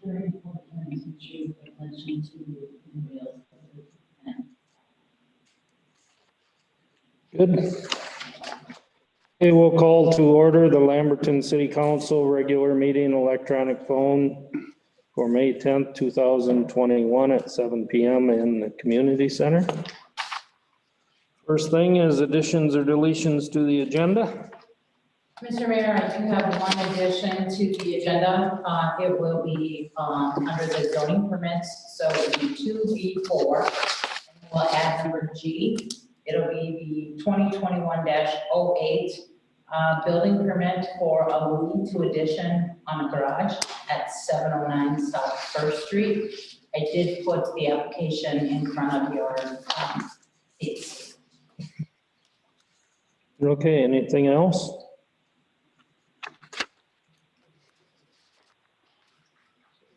Very important to choose attention to emails. Good. Okay, we'll call to order the Lamberton City Council regular meeting electronic phone for May 10th, 2021 at 7 p.m. in the community center. First thing is additions or deletions to the agenda. Mr. Mayor, I do have one addition to the agenda. It will be under the zoning permits, so it'll be 2B4. And we'll add number G. It'll be the 2021-08 building permit for a lean-to addition on a garage at 709 South First Street. I did put the application in front of your seats. Okay, anything else?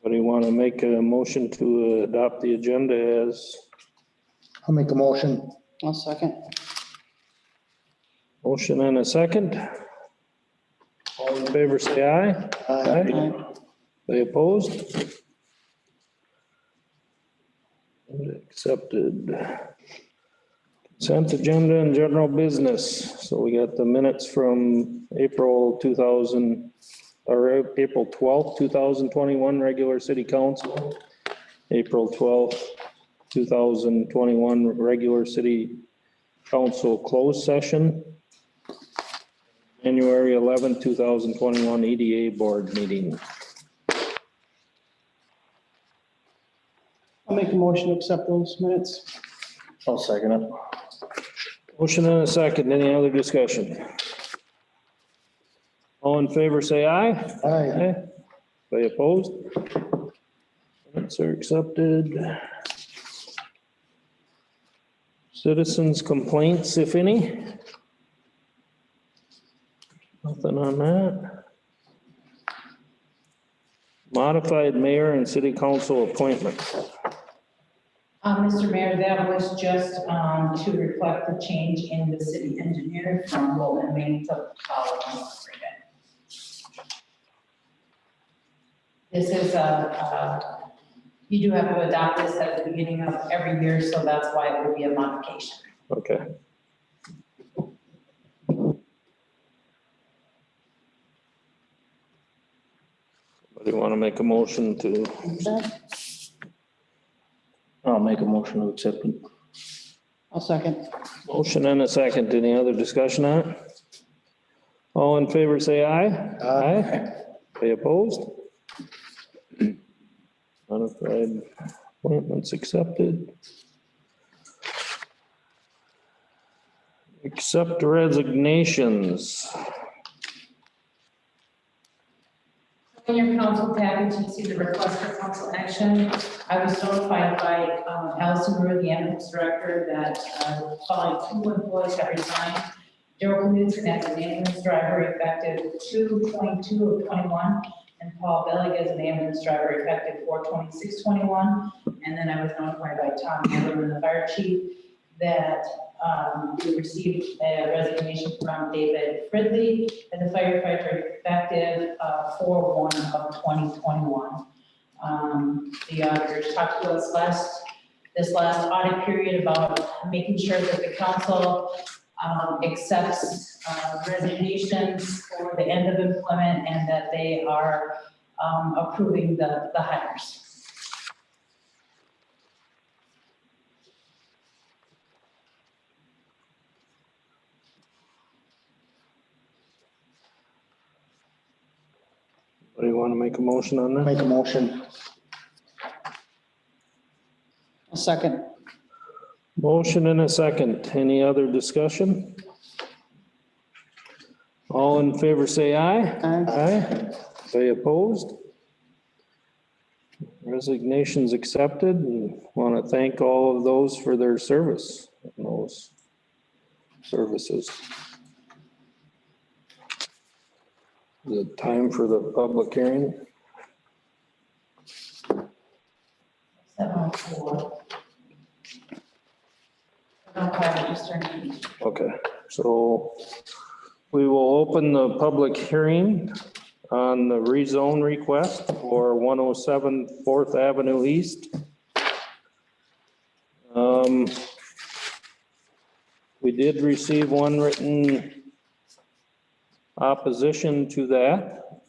Anybody want to make a motion to adopt the agenda as? I'll make a motion. I'll second. Motion and a second. All in favor, say aye. Aye. They opposed? Accepted. Consent agenda and general business. So we got the minutes from April 12th, 2021 regular city council. April 12th, 2021 regular city council closed session. January 11th, 2021 EDA board meeting. I'll make a motion to accept those minutes. I'll second it. Motion and a second. Any other discussion? All in favor, say aye. Aye. They opposed? Minutes are accepted. Citizens' complaints, if any? Nothing on that. Modified mayor and city council appointments. Mr. Mayor, that was just to reflect the change in the city engineer from Bolton, Maine to Potholes, Oregon. This is you do have to adopt this at the beginning of every year, so that's why it would be a modification. Okay. Somebody want to make a motion to? I'll make a motion to accept it. I'll second. Motion and a second. Any other discussion on it? All in favor, say aye. Aye. They opposed? Modified appointments accepted. Accept resignations. In your council package, you see the request for council action. I was notified by Allison Brewer, the ambulance director, that following 2 employees have resigned. Daryl Knudsen as an ambulance driver effective 2/22/21, and Paul Bellig as an ambulance driver effective 4/26/21. And then I was notified by Tom Hammerman, the fire chief, that we received a resignation from David Fridley as a firefighter effective 4/1/2021. The auditors talked to us this last audit period about making sure that the council accepts resignations for the end of employment and that they are approving the hires. Do you want to make a motion on that? Make a motion. I'll second. Motion and a second. Any other discussion? All in favor, say aye. Aye. Aye. They opposed? Resignations accepted, and want to thank all of those for their service in those services. Is it time for the public hearing? 7:04. 7:05, just turned 8. Okay, so we will open the public hearing on the rezone request for 107 4th Avenue East. We did receive one written opposition to that.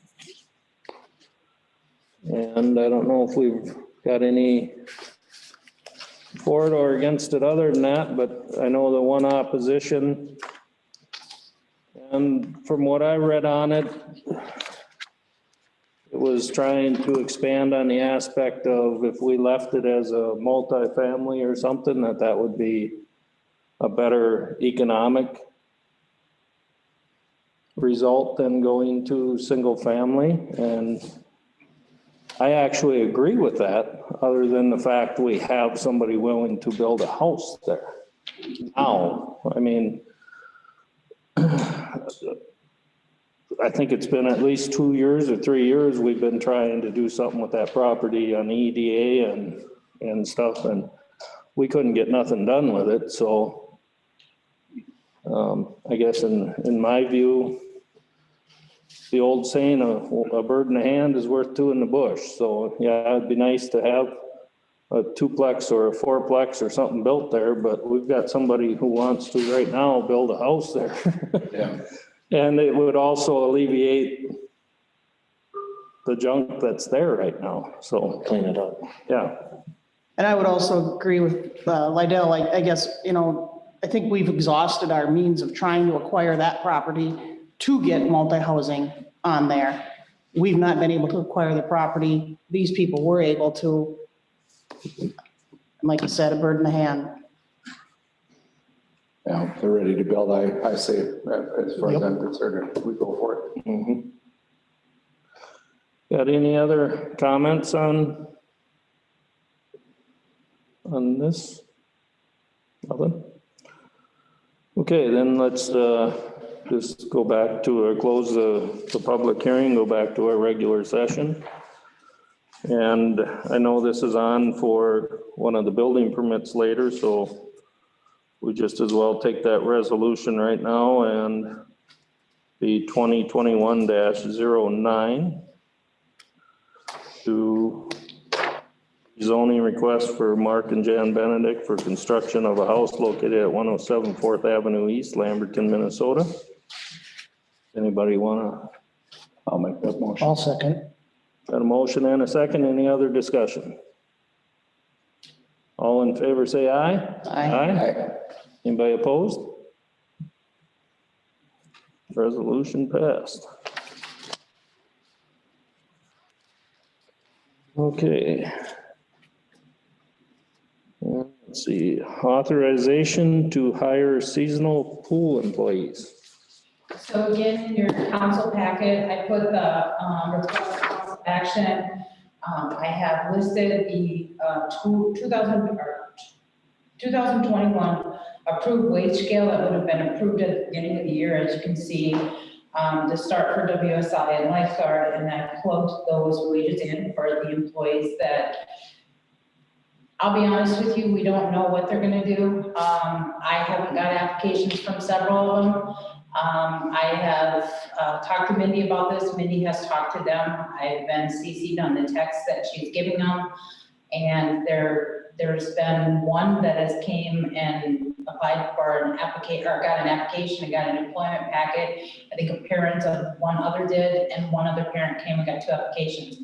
And I don't know if we've got any for it or against it other than that, but I know the one opposition. And from what I read on it, it was trying to expand on the aspect of if we left it as a multifamily or something, that would be a better economic result than going to single family. And I actually agree with that, other than the fact we have somebody willing to build a house there. Now, I mean, I think it's been at least 2 years or 3 years we've been trying to do something with that property on EDA and stuff, and we couldn't get nothing done with it. So I guess in my view, the old saying, a bird in the hand is worth two in the bush. So yeah, it'd be nice to have a twoplex or a fourplex or something built there, but we've got somebody who wants to right now build a house there. Yeah. And it would also alleviate the junk that's there right now. So Clean it up. yeah. And I would also agree with Lydell. I guess, I think we've exhausted our means of trying to acquire that property to get multi-housing on there. We've not been able to acquire the property. These people were able to. And like you said, a bird in the hand. Yeah, they're ready to build. I say, as far as I'm concerned, we go for it. Mm-hmm. Got any other comments on this? Nothing? Okay, then let's just go back to, or close the public hearing, go back to our regular session. And I know this is on for one of the building permits later, so we just as well take that resolution right now and the 2021-09 to zoning request for Mark and Jan Benedict for construction of a house located at 107 4th Avenue East, Lamberton, Minnesota. Anybody wanna? I'll make that motion. I'll second. Got a motion and a second. Any other discussion? All in favor say aye. Aye. Anybody opposed? Resolution passed. Okay. Let's see, authorization to hire seasonal pool employees. So again, in your council packet, I put the request for council action. I have listed the 2021 approved wage scale that would have been approved at the beginning of the year, as you can see, to start for WSI and lifeguard, and I plugged those wages in for the employees that, I'll be honest with you, we don't know what they're gonna do. I haven't got applications from several of them. I have talked to Mindy about this. Mindy has talked to them. I've been CC'd on the text that she's giving them. And there's been one that has came and applied for an application, or got an application and got an employment packet. I think a parent of one other did, and one other parent came and got 2 applications.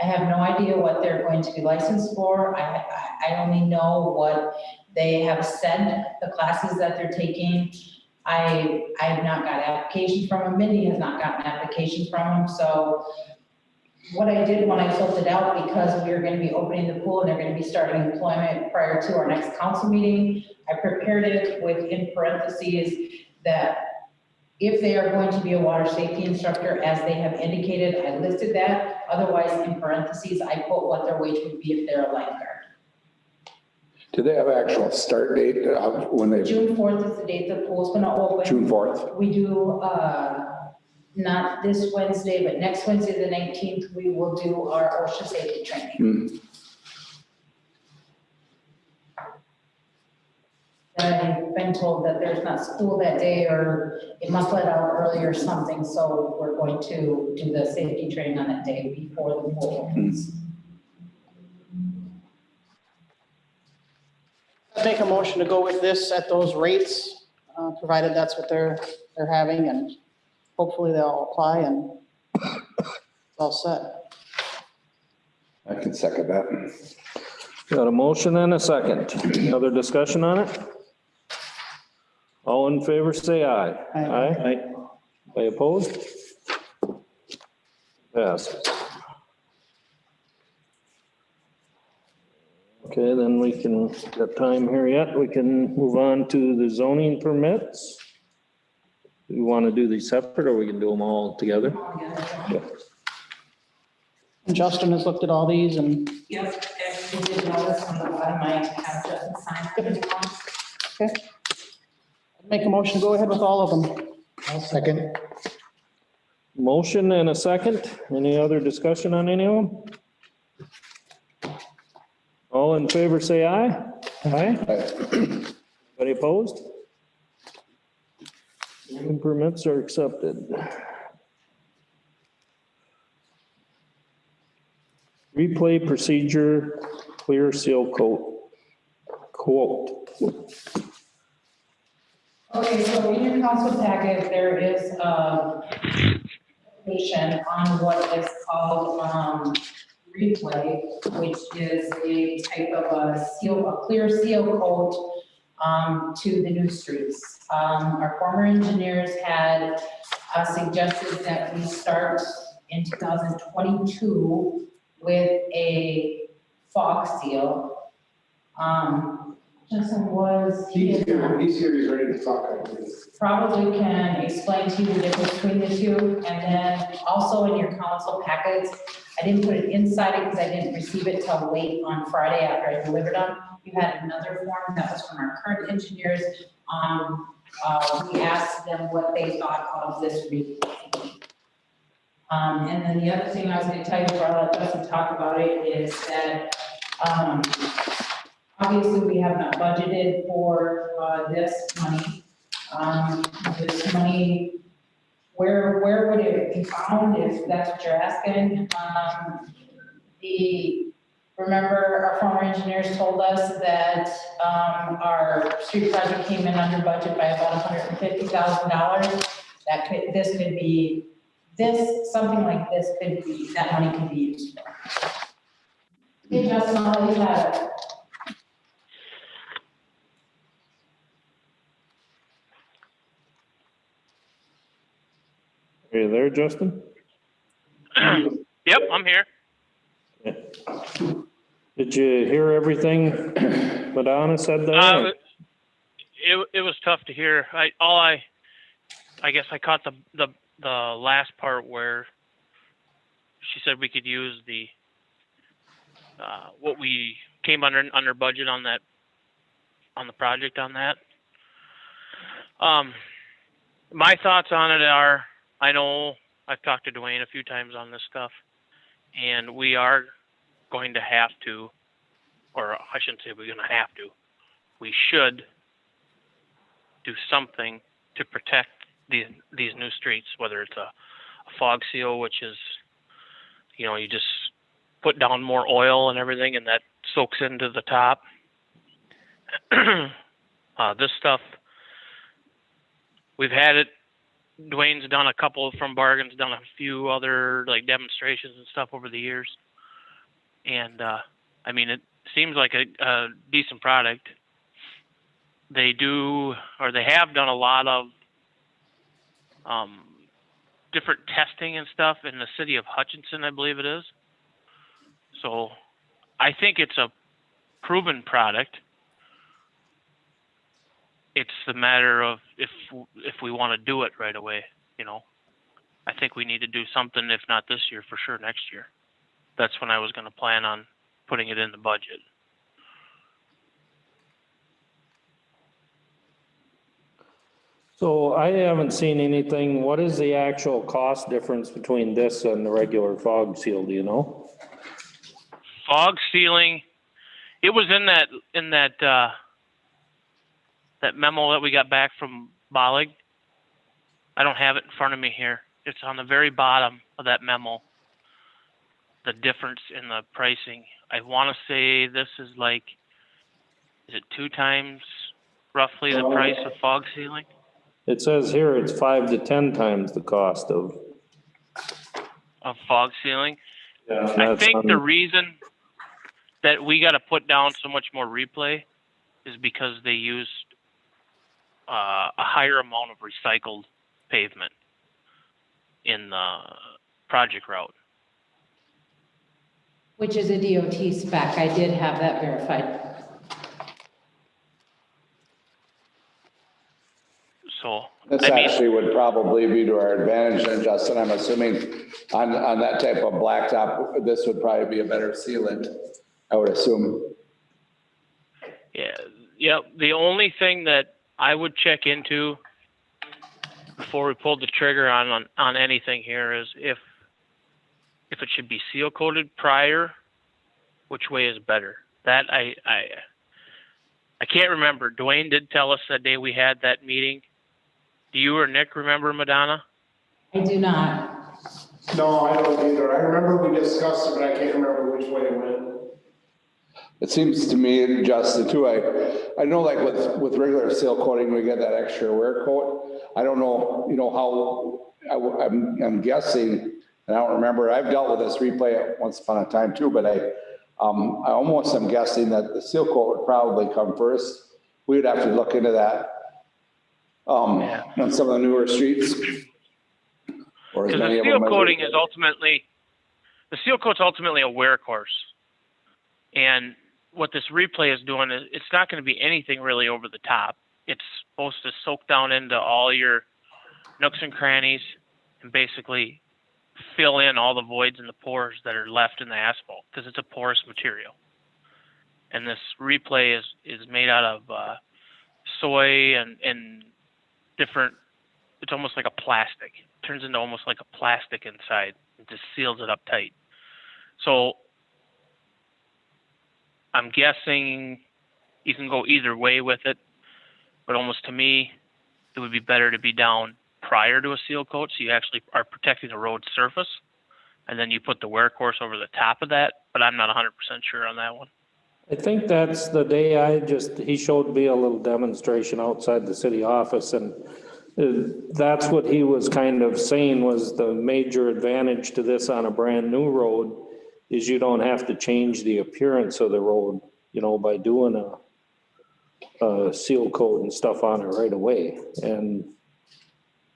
I have no idea what they're going to be licensed for. I only know what they have said, the classes that they're taking. I have not got applications from them. Mindy has not gotten applications from them. So what I did when I filled it out, because we are going to be opening the pool and they're going to be starting employment prior to our next council meeting, I prepared it with in parentheses that if they are going to be a water safety instructor, as they have indicated, I listed that. Otherwise, in parentheses, I put what their wage would be if they're a lifeguard. Do they have actual start date when they? June 4th is the date the pool's going to open. June 4th. We do, not this Wednesday, but next Wednesday, the 19th, we will do our OSHA safety training. that I've been told that there's not school that day, or it must let out early or something, so we're going to do the safety training on that day before the pool opens. Make a motion to go with this at those rates, provided that's what they're having, and hopefully they'll apply and it's all set. I can second that. Got a motion and a second. Any other discussion on it? All in favor, say aye. Aye. Aye opposed? Passes. Okay, then we can, got time here yet, we can move on to the zoning permits. Do we want to do these separate, or we can do them all together? Yeah. And Justin has looked at all these and, Yes, if you did notice on the bottom, I have Justin sign every one. okay. Make a motion, go ahead with all of them. I'll second. Motion and a second. Any other discussion on any of them? All in favor, say aye. Aye. Anybody opposed? Zoning permits are accepted. Replay procedure, clear seal coat. Quote. Okay, so in your council packet, there is a information on what is called, replay, which is a type of a seal, a clear seal coat, to the new streets. Our former engineers had, suggested that we start in 2022 with a fog seal. Justin was. He's here, he's ready to talk, I believe. Probably can explain to you the difference between the two. And then also in your council packets, I didn't put it inside it because I didn't receive it till late on Friday after I delivered them. You had another form that was from our current engineers. We asked them what they thought of this replay. And then the other thing I was going to tell you before I let Justin talk about it is that, obviously, we have not budgeted for this money. This money, where would it be found if that's what you're asking? Remember our former engineers told us that our street project came in under budget by about $150,000. Something like this could be, that money could be used for. Hey, Justin, I'll let you have it. Are you there, Justin? Yep, I'm here. Did you hear everything Madonna said there? It was tough to hear. I guess I caught the last part where she said we could use the what we came under budget on that, on the project on that. My thoughts on it are, I know I've talked to Dwayne a few times on this stuff, and we are going to have to, or I shouldn't say we're going to have to, we should do something to protect these new streets, whether it's a fog seal, which is, you know, you just put down more oil and everything, and that soaks into the top. This stuff, we've had it. Dwayne's done a couple from Bargain's done a few other like demonstrations and stuff over the years, and I mean, it seems like a decent product. They do, or they have done a lot of different testing and stuff in the city of Hutchinson, I believe it is. So I think it's a proven product. It's the matter of if we want to do it right away, you know. I think we need to do something, if not this year, for sure next year. That's when I was going to plan on putting it in the budget. So I haven't seen anything. What is the actual cost difference between this and the regular fog seal? Do you know? Fog sealing, it was in that that memo that we got back from Bollig. I don't have it in front of me here. It's on the very bottom of that memo. The difference in the pricing. I want to say this is like, is it 2 times roughly the price of fog sealing? It says here it's 5 to 10 times the cost of. Of fog sealing? Yeah. I think the reason that we got to put down so much more replay is because they used a higher amount of recycled pavement in the project route. Which is a DOT spec. I did have that verified. So, This actually would probably be to our advantage, and Justin, I'm assuming on that type of blacktop, this would probably be a better sealant, I would assume. Yeah. The only thing that I would check into before we pulled the trigger on anything here is if it should be seal coated prior, which way is better? That I can't remember. Dwayne did tell us that day we had that meeting. Do you or Nick remember, Madonna? I do not. No, I don't either. I remember we discussed it, but I can't remember which way it went. It seems to me, Justin, too, I know like with regular seal coating, we get that extra wear coat. I don't know, how, I'm guessing, and I don't remember, I've dealt with this replay once upon a time too, but I almost am guessing that the seal coat would probably come first. We would have to look into that on some of the newer streets. Or as Because many the of seal them as coating is the seal coat's ultimately a wear course. And what this replay is doing is it's not going to be anything really over the top. It's supposed to soak down into all your nooks and crannies and basically fill in all the voids and the pores that are left in the asphalt because it's a porous material. And this replay is made out of soy and different, it's almost like a plastic. It turns into almost like a plastic inside. It just seals it up tight. So I'm guessing you can go either way with it, but almost to me, it would be better to be down prior to a seal coat, so you actually are protecting the road surface, and then you put the wear course over the top of that, but I'm not 100% sure on that one. I think that's the day he showed me a little demonstration outside the city office, and that's what he was kind of saying was the major advantage to this on a brand new road is you don't have to change the appearance of the road, by doing a seal coat and stuff on it right away. And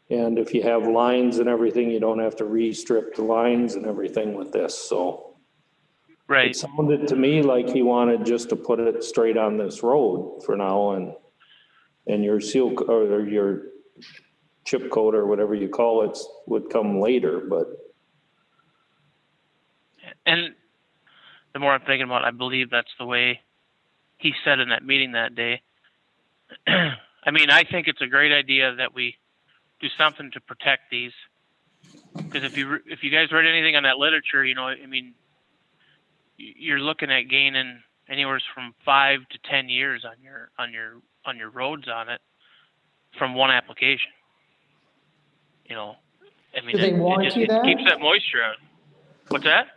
if you have lines and everything, you don't have to re-strip the lines and everything with this, so. Right. It sounded to me like he wanted just to put it straight on this road for now, and your seal or your chip coat or whatever you call it would come later, but. And the more I'm thinking about it, I believe that's the way he said in that meeting that day. I mean, I think it's a great idea that we do something to protect these. Because if you guys read anything on that literature, you're looking at gaining anywhere from 5 to 10 years on your roads on it from one application. Do they warranty that? It keeps that moisture out. What's that?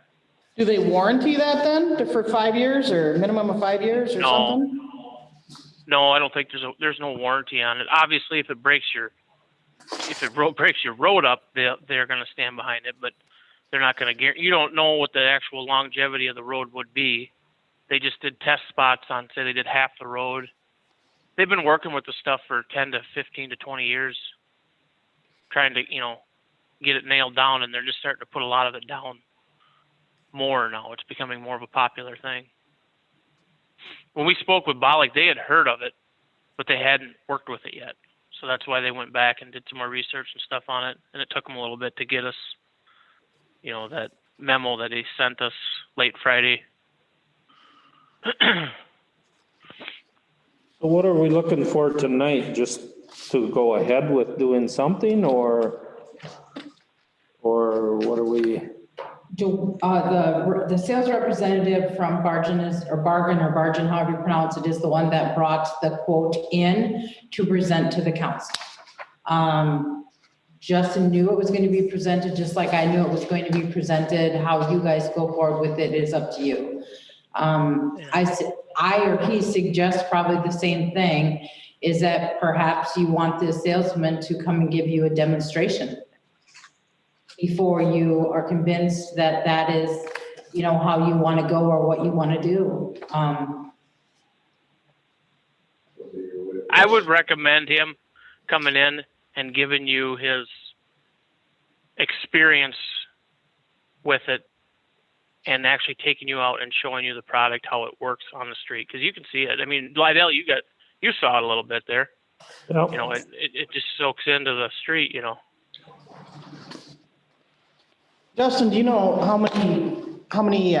Do they warranty that then for 5 years or minimum of 5 years or something? No, I don't think there's no warranty on it. Obviously, if it breaks your road up, they're going to stand behind it, but they're not going to guarantee. You don't know what the actual longevity of the road would be. They just did test spots on, say they did half the road. They've been working with the stuff for 10 to 15 to 20 years, trying to get it nailed down, and they're just starting to put a lot of it down more now. It's becoming more of a popular thing. When we spoke with Bollig, they had heard of it, but they hadn't worked with it yet. So that's why they went back and did some more research and stuff on it. And it took them a little bit to get us, that memo that he sent us late Friday. So what are we looking for tonight? Just to go ahead with doing something or what are we The sales representative from Bargain or Bargain, however you pronounce it, is the one that brought the quote in to present to the council. Justin knew it was going to be presented, just like I knew it was going to be presented. How you guys go forward with it is up to you. I or he suggest probably the same thing, is that perhaps you want the salesman to come and give you a demonstration before you are convinced that that is, how you want to go or what you want to do. I would recommend him coming in and giving you his experience with it and actually taking you out and showing you the product, how it works on the street. Because you can see it. I mean, Lydell, you saw it a little bit there. Yep. It just soaks into the street, Justin, do you know how many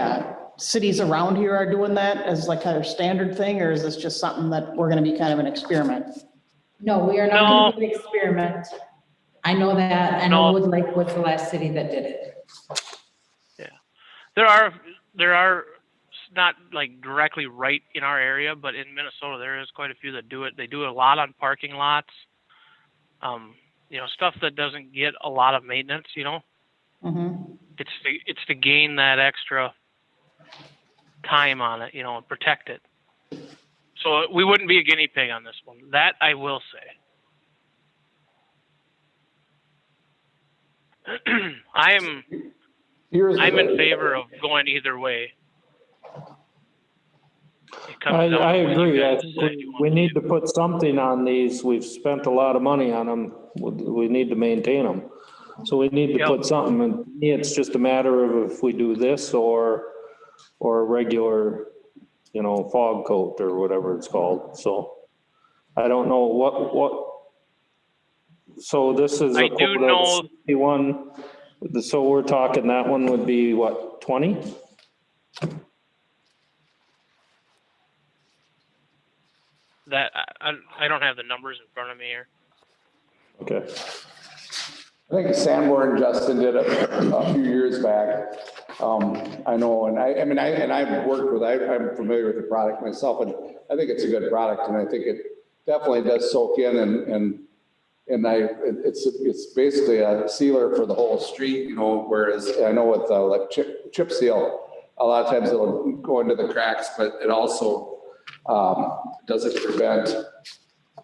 cities around here are doing that as like a standard thing, or is this just something that we're going to be kind of an experiment? No, we are not going to do an experiment. I know that, and No. Wood Lake was the last city that did it. Yeah, there are not like directly right in our area, but in Minnesota there is quite a few that do it. They do it a lot on parking lots. Stuff that doesn't get a lot of maintenance. Mm-hmm. It's to gain that extra time on it, and protect it. So we wouldn't be a guinea pig on this one. That I will say. I'm in favor of going either way. I agree. I think we need to put something on these. We've spent a lot of money on them. We need to maintain them. So we need to put something, and to me, it's just a matter of if we do this or a regular, fog coat or whatever it's called. So I don't know what, so this is I a do quote know of 61. So we're talking that one would be what, 20? that I don't have the numbers in front of me here. Okay. I think Sanborn Justin did a few years back. I know, and I've worked with, I'm familiar with the product myself, and I think it's a good product, and I think it definitely does soak in, and it's basically a sealer for the whole street, whereas I know with like chip seal, a lot of times it'll go into the cracks, but it also doesn't prevent,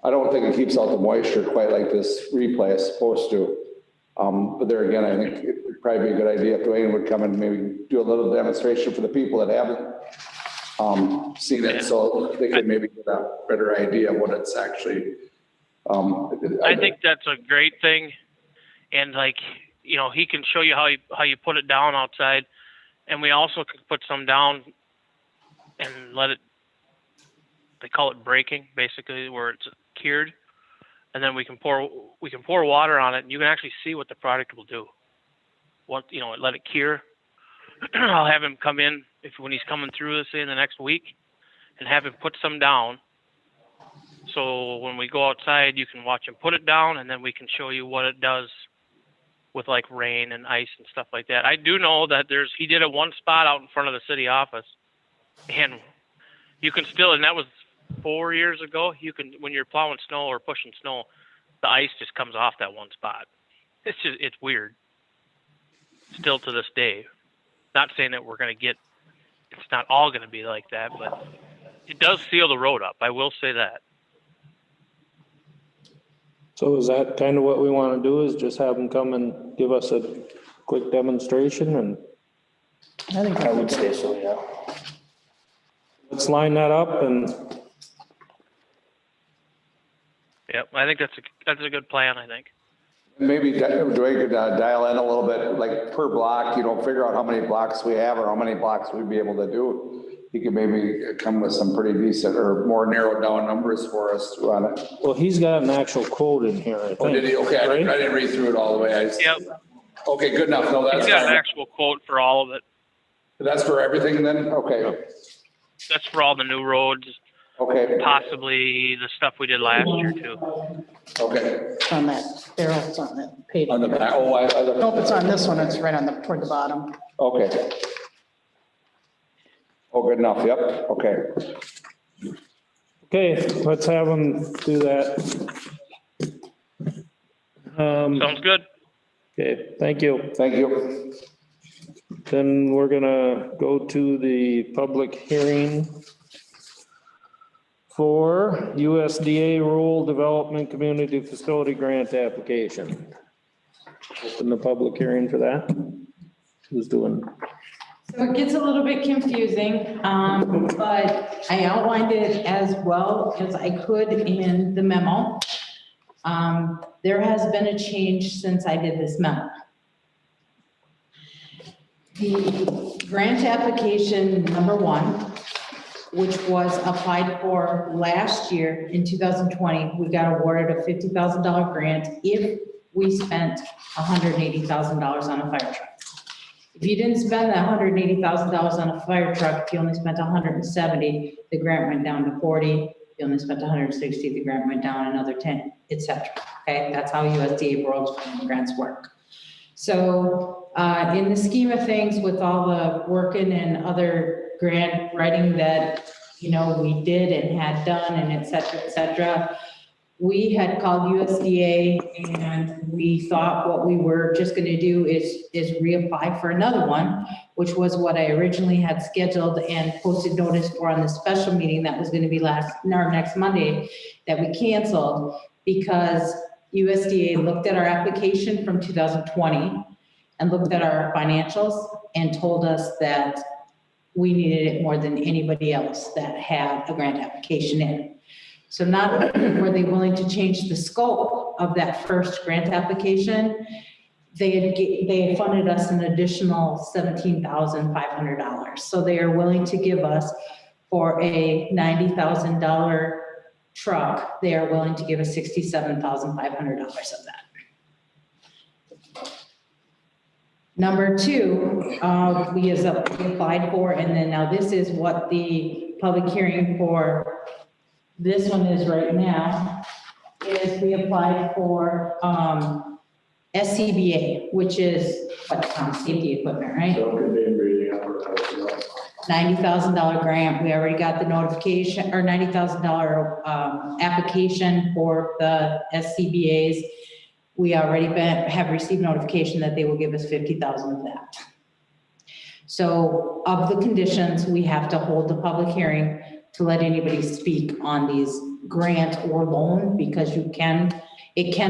I don't think it keeps out the moisture quite like this replay is supposed to. But there again, I think it would probably be a good idea if Dwayne would come and maybe do a little demonstration for the people that haven't seen it, so they could maybe get a better idea of what it's actually. I think that's a great thing, and he can show you how you put it down outside, and we also can put some down and let it. They call it breaking, basically, where it's cured. And then we can pour water on it, and you can actually see what the product will do. Let it cure. I'll have him come in when he's coming through, say in the next week, and have him put some down. So when we go outside, you can watch him put it down, and then we can show you what it does with like rain and ice and stuff like that. I do know that he did it one spot out in front of the city office, and you can still, and that was 4 years ago, when you're plowing snow or pushing snow, the ice just comes off that one spot. It's weird. Still to this day. Not saying that it's not all going to be like that, but it does seal the road up. I will say that. So is that kind of what we want to do, is just have them come and give us a quick demonstration? And I think I would say so, yeah. let's line that up and. Yep, I think that's a good plan, I think. Maybe Dwayne could dial in a little bit, like per block, figure out how many blocks we have or how many blocks we'd be able to do. He could maybe come with some pretty decent or more narrowed down numbers for us to run it. Well, he's got an actual quote in here, I think. Oh, did he? Okay, right? I didn't read through it all the way. Yep. Okay, good enough. No, that's He's got fine. an actual quote for all of it. That's for everything then? Okay. That's for all the new roads. Okay, possibly the stuff we did last year too. okay. On that, Daryl, it's on that page. On the back, oh, Nope, it's on this one, it's right on the, toward the bottom. okay. Oh, good enough, yep, okay. Okay, let's have them do that. Sounds good. Okay, thank you. Thank you. Then we're gonna go to the public hearing for USDA Rural Development Community Facility Grant Application. Open the public hearing for that. Who's doing? So it gets a little bit confusing, but I outlined it as well as I could in the memo. There has been a change since I did this memo. The grant application number 1, which was applied for last year in 2020, we got awarded a $50,000 grant if we spent $180,000 on a fire truck. If you didn't spend that $180,000 on a fire truck, if you only spent 170, the grant went down to 40. If you only spent 160, the grant went down another 10, etc. Okay, that's how USDA Rural grants work. So in the scheme of things, with all the working and other grant writing that, you know, we did and had done and et cetera, we had called USDA and we thought what we were just going to do is reapply for another one, which was what I originally had scheduled and posted notice for on the special meeting that was going to be next Monday, that we canceled because USDA looked at our application from 2020 and looked at our financials and told us that we needed it more than anybody else that had a grant application in. So not only were they willing to change the scope of that first grant application, they had funded us an additional $17,500. So they are willing to give us, for a $90,000 truck, they are willing to give us $67,500 of that. Number 2, we applied for, and then now this is what the public hearing for this one is right now, is we applied for SCBA, which is what, safety equipment, right? $90,000 grant. We already got the notification, or $90,000 application for the SCBA's. We already have received notification that they will give us $50,000 of that. So of the conditions, we have to hold the public hearing to let anybody speak on these grant or loan, because it can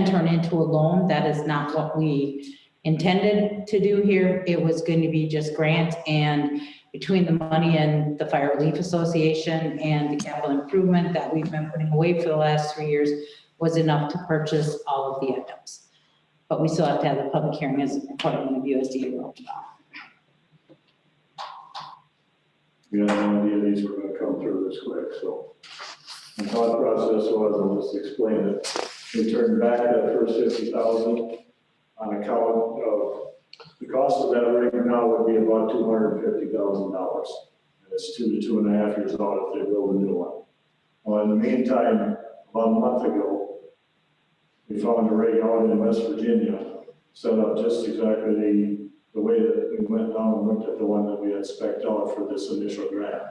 turn into a loan. That is not what we intended to do here. It was going to be just grant, and between the money and the Fire Relief Association and the capital improvement that we've been putting away for the last 3 years was enough to purchase all of the items. But we still have to have the public hearing as according to USDA rules. We had no idea these were gonna come through this quick, so. The thought process was, I'll just explain it. We turned back that first 50,000 on account of, the cost of that rig now would be about $250,000. And it's 2 to 2.5 years out if they build a new one. Well, in the meantime, about a month ago, we found a rig out in West Virginia, set up just exactly the way that we went down and looked at the one that we had spec'd out for this initial grant,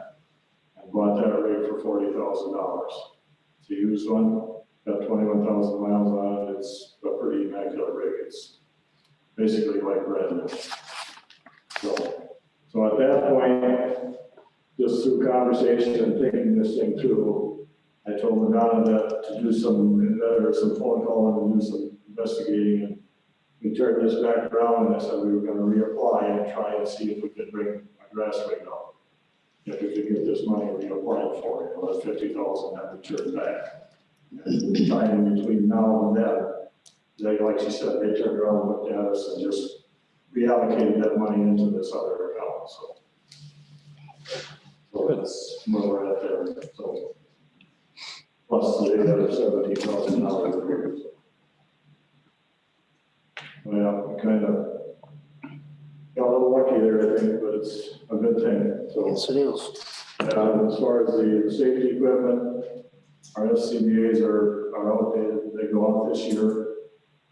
and bought that rig for $40,000. It's a used one, got 21,000 miles on it. It's a pretty immaculate rig. It's basically like brand new. So at that point, just through conversation and thinking this thing through, I told Madonna that to do some phone calling and do some investigating, and we turned this back around, and I said we were going to reapply and try and see if we could bring a grass rig up. If we could get this money reapplied for it, that 50,000 that we turned back. And the time in between now and then, like she said, they turned around and looked at us and just reallocated that money into this other account. So that's where we're at there. So plus the other $17,000. Well, kind of got a little lucky there, I think, but it's a good thing. So Yes, it is. As far as the safety equipment, our FCBA's are outdated. They go out this year.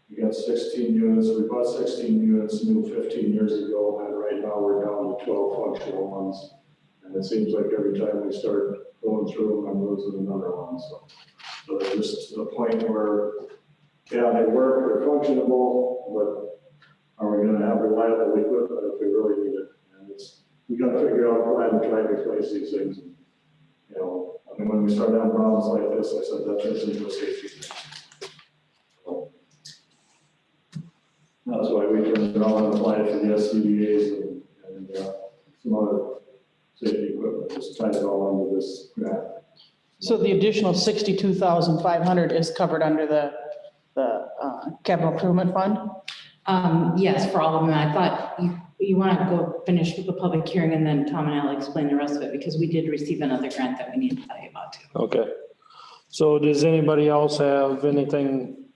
We got 16 units. We bought 16 units new 15 years ago, and right now we're down to 12 functional ones. And it seems like every time we start going through them, I'm losing another one. So they're just to the point where, yeah, they work, they're functionable, but are we going to have reliable equipment if we really need it? And we got to figure out a plan to try to replace these things. And, you know, I mean, when we start having problems like this, I said that turns into a safety thing. So that's why we turned it on and applied for the SCBA's and some other safety equipment, just tied it all under this grant. So the additional 62,500 is covered under the capital improvement fund? Yes, for all of them. I thought you want to go finish with the public hearing and then Tom and I'll explain the rest of it because we did receive another grant that we need to tell you about too. Okay. So does anybody else have anything,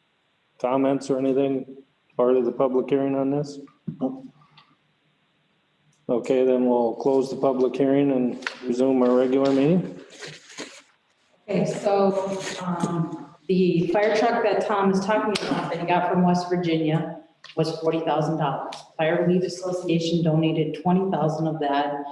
comments or anything, part of the public hearing on this? Okay, then we'll close the public hearing and resume our regular meeting. Okay, so the fire truck that Tom is talking about that he got from West Virginia was $40,000. Fire Relief Association donated $20,000 of that.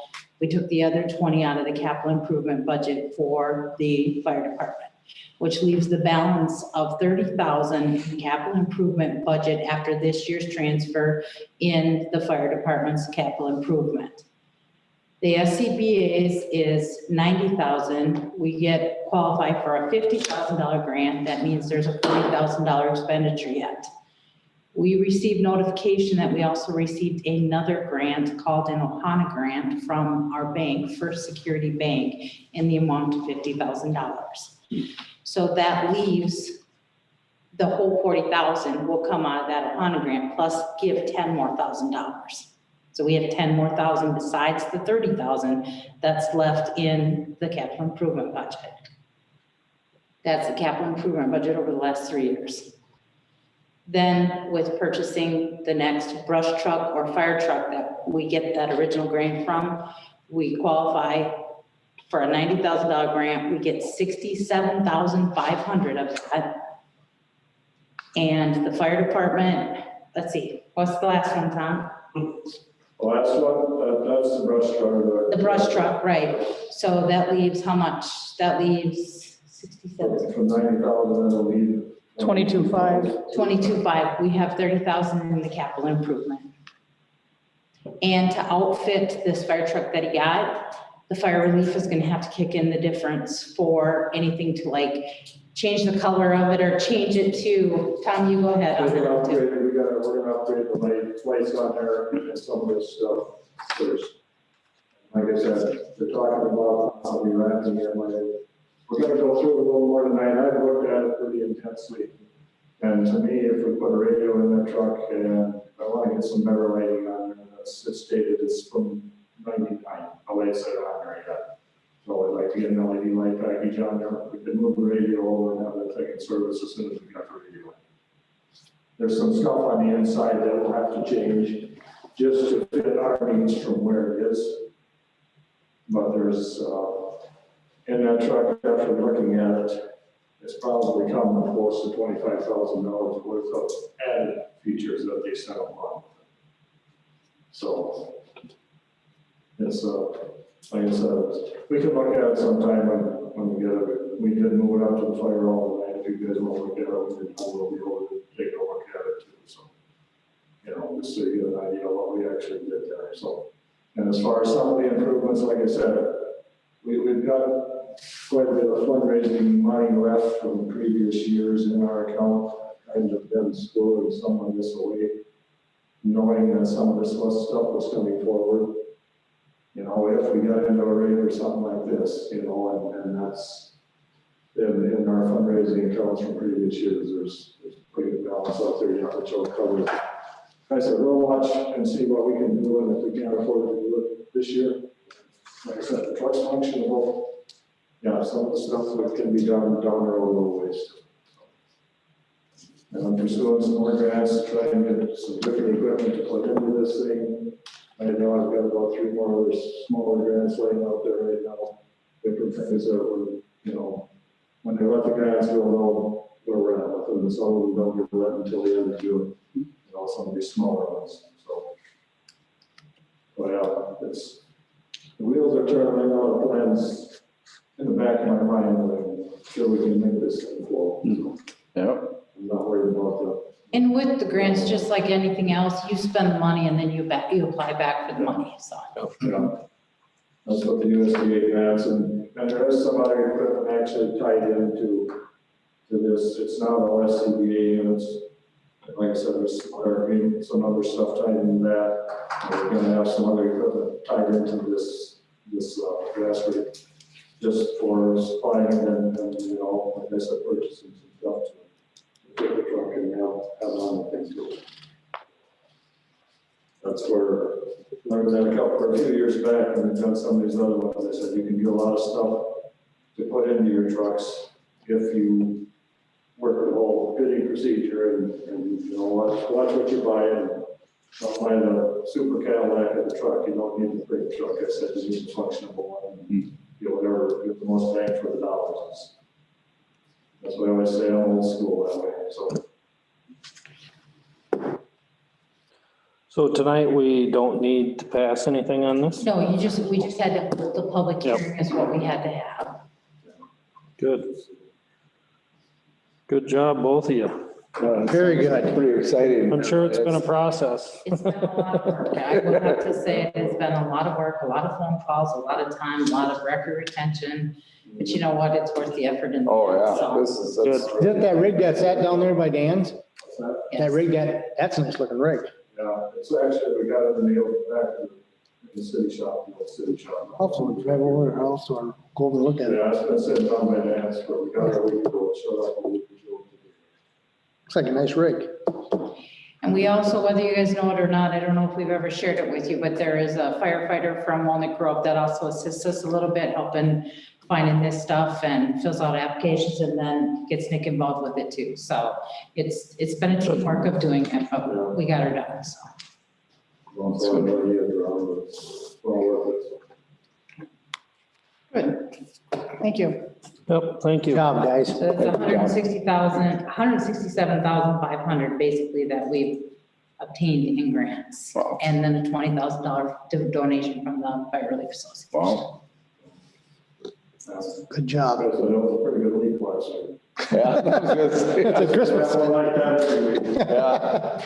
We took the other 20 out of the capital improvement budget for the fire department, which leaves the balance of $30,000 in capital improvement budget after this year's transfer in the fire department's capital improvement. The SCBA's is $90,000. We get qualified for a $50,000 grant. That means there's a $40,000 expenditure yet. We received notification that we also received another grant called an Ohana grant from our bank, First Security Bank, in the amount of $50,000. So that leaves the whole $40,000 will come out of that Ohana grant plus give $10,000 more. So we have $10,000 more besides the $30,000 that's left in the capital improvement budget. That's the capital improvement budget over the last 3 years. Then with purchasing the next brush truck or fire truck that we get that original grant from, we qualify for a $90,000 grant. We get $67,500 of that. And the fire department, let's see, what's the last one, Tom? Well, that's the brush truck. The brush truck, right. So that leaves how much? That leaves 67. From 90,000, that'll leave 22,500. 22,500. We have 30,000 in the capital improvement. And to outfit this fire truck that he got, the fire relief is going to have to kick in the difference for anything to like change the color of it or change it to, Tom, you go ahead. We're gonna upgrade the lights on there and some of this stuff first. Like I said, they're talking about how we ran in here. We're gonna go through it a little more tonight. I've looked at it pretty intensely. And to me, if we put a radio in that truck and I want to get some better lighting on there, it's stated it's from 99, the lights that are on there yet. So I'd like to get an LED light package on there. We can move the radio over and have that thing in service as soon as we got the radio. There's some stuff on the inside that will have to change just to fit our needs from where it is. But there's, in that truck, after looking at it, it's probably coming close to $25,000 worth of added features that they sent along. So it's, like I said, we can look at it sometime when we get it. We did move it up to the fire hall tonight. If you guys want to look at it, we'll be able to take a look at it too. So, you know, just so you get an idea of what we actually did there. So, and as far as some of the improvements, like I said, we've got quite a bit of fundraising money left from previous years in our account. Kind of been squirreling some of this away, knowing that some of this stuff was coming forward. You know, if we got into a rate or something like this, you know, and that's in our fundraising accounts from previous years, there's a pretty good balance out there, you know, which will cover. I said, we'll watch and see what we can do, and if we can't afford to do it this year, like I said, the truck's functionable. Yeah, some of the stuff that can be done down there a little ways. And I'm pursuing some more grants to try and get some different equipment to plug into this thing. I know I've got about 3 more other smaller grants laying out there right now. different things that were, when they let the guys go, know where we're at with them, and some of them don't get let until the end of June, some of these smaller ones, so. But yeah, the wheels are turning, I know the plans in the back of my mind, I'm sure we can make this thing flow. Yeah. I'm not worried about that. And with the grants, just like anything else, you spend the money and then you apply back for the money, so. Yeah. That's what the USDA grants, and there is some other equipment actually tied into this. It's not all SCBA units. Like I said, there's some other stuff tied into that. We're gonna have some other equipment tied into this gas rig, just for supplying and like I said, purchasing some stuff to get the truck and have on the thing too. That's where, learned that for a few years back, and we've done some of these other ones. I said, you can do a lot of stuff to put into your trucks if you work the whole bidding procedure and watch what you buy and don't buy the super Cadillac of the truck. You don't need the big truck. I said, you need a functional one and whatever, get the most bang for the dollars. That's what I always say, I'm old school that way, so. So tonight, we don't need to pass anything on this? No, we just had to hold the public hearing is what we had to have. Good. Good job, both of you. Very good. Pretty exciting. I'm sure it's been a process. It's been a lot of work. I will have to say it has been a lot of work, a lot of phone calls, a lot of time, a lot of record retention. But you know what? It's worth the effort. And Oh, yeah, so, this is. Isn't that rig that sat down there by Dan's? yes. That rig, that's a nice looking rig. Yeah, it's actually, we got it in the old back in the city shop, the old city shop. Also, drive over to her house or go over and look at it. Yeah, it's been sitting down by the hands, but we got it a week ago, it showed up a week ago. Looks like a nice rig. And we also, whether you guys know it or not, I don't know if we've ever shared it with you, but there is a firefighter from Walnut Grove that also assists us a little bit, helping finding this stuff and fills out applications and then gets Nick involved with it too. So it's been a teamwork of doing it, but we got her done, so. Don't throw anybody in around, but it's well worth it. Good. Thank you. Yep, thank Good you. job, guys. So it's 167,500 basically that we've obtained in grants. Wow. And then a $20,000 donation from the Fire Relief Association. Wow. Good job. That was a pretty good week last year. Yeah. I was gonna say. It's a Christmas. One like that every week. Yeah.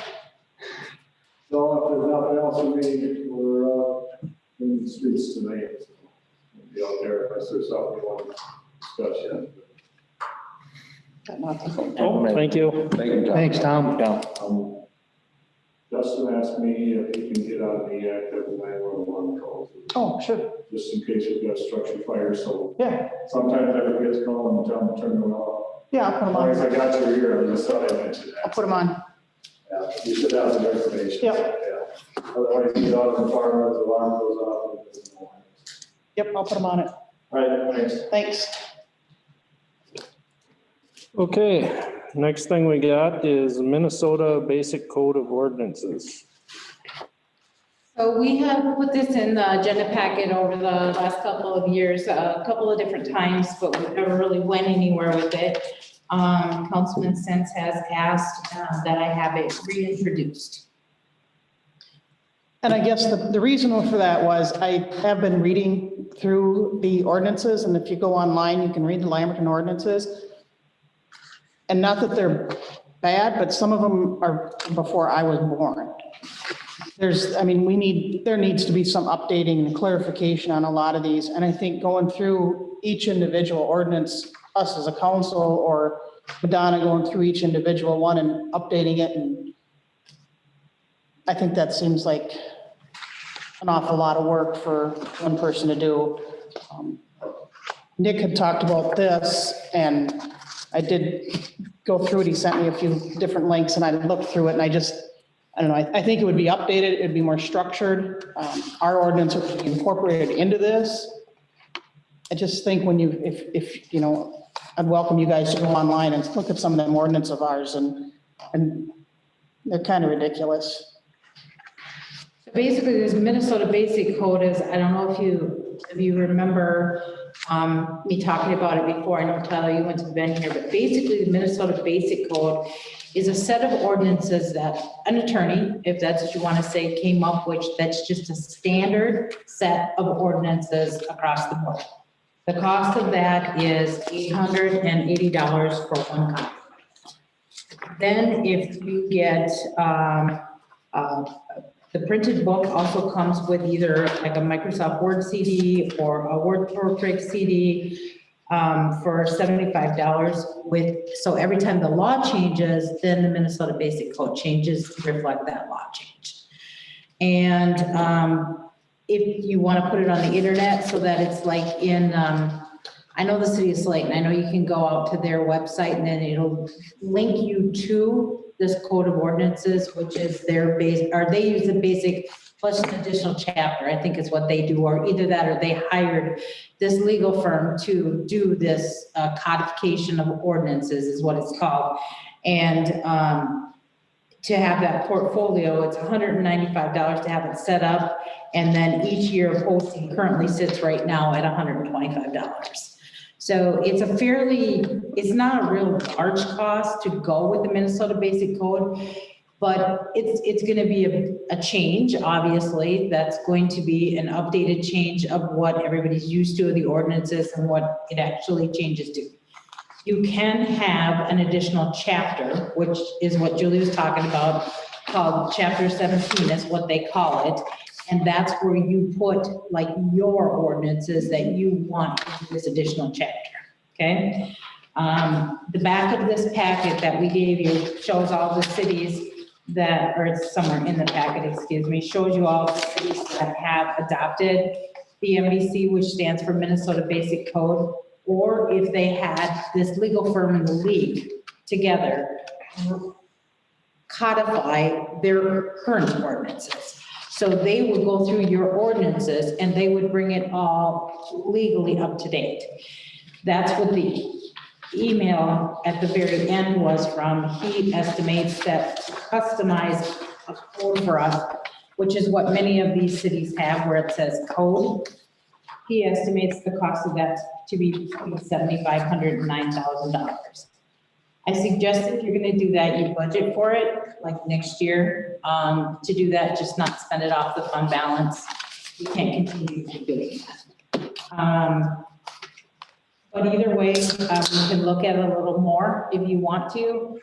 So if there's nothing else for me, we're in the streets tonight. We'll be out there unless there's something you want to discuss yet. Got nothing. Oh, thank you. Thank you, Tom. Thanks, Tom. Justin asked me if he can get on the active 911 calls. Oh, sure. Just in case we've got structure fire, so Yeah. sometimes I forget to call and tell them to turn them off. Yeah, I'll put As them long as on. I got your ear, I just thought I'd mention I'll that. put them on. Yeah, you should have some information. Yep. Yeah. Otherwise, you get out of the farm, the alarm goes off. And there's no one. Yep, I'll put them on it. All right, thanks. Thanks. Okay, next thing we got is Minnesota Basic Code of Ordinances. So we have put this in the agenda packet over the last couple of years, a couple of different times, but we never really went anywhere with it. Councilman Sens has asked that I have it reintroduced. And I guess the reason for that was I have been reading through the ordinances, and if you go online, you can read the Lamberton ordinances. And not that they're bad, but some of them are before I was born. There needs to be some updating and clarification on a lot of these. And I think going through each individual ordinance, us as a council or Madonna going through each individual one and updating it, and I think that seems like an awful lot of work for one person to do. Nick had talked about this, and I did go through it. He sent me a few different links, and I looked through it, and I don't know, I think it would be updated, it'd be more structured. Our ordinance would be incorporated into this. I just think when if I'd welcome you guys to go online and look at some of them ordinance of ours, and they're kind of ridiculous. Basically, this Minnesota Basic Code is, I don't know if you remember, Me talking about it before. I know Tyler, you went to been here, but basically the Minnesota Basic Code is a set of ordinances that an attorney, if that's what you want to say, came up with. That's just a standard set of ordinances across the board. The cost of that is $880 for one copy. Then if you get, the printed book also comes with either like a Microsoft Word CD or a WordPerfect CD for $75 so every time the law changes, then the Minnesota Basic Code changes to reflect that law change. And if you want to put it on the internet so that it's like in, I know the city of Slayton, I know you can go out to their website and then it'll link you to this code of ordinances, which is their base, or they use the basic plus an additional chapter, I think is what they do, or either that or they hired this legal firm to do this codification of ordinances is what it's called. And to have that portfolio, it's $195 to have it set up. And then each year posting currently sits right now at $125. So it's it's not a real large cost to go with the Minnesota Basic Code, but it's going to be a change, obviously. That's going to be an updated change of what everybody's used to, the ordinances and what it actually changes to. You can have an additional chapter, which is what Julie was talking about, called Chapter 17 is what they call it. And that's where you put like your ordinances that you want into this additional chapter, okay? The back of this packet that we gave you shows all the cities that, or it's somewhere in the packet, excuse me, shows you all the cities that have adopted the MBC, which stands for Minnesota Basic Code, or if they had this legal firm in the league together codify their current ordinances. So they would go through your ordinances and they would bring it all legally up to date. That's what the email at the very end was from. He estimates that to customize a code for us, which is what many of these cities have where it says code. He estimates the cost of that to be between $7,500 and $9,000. I suggest if you're gonna do that, you budget for it, like next year, to do that, just not spend it off the fund balance. You can't continue to doing that. But either way, you can look at it a little more if you want to.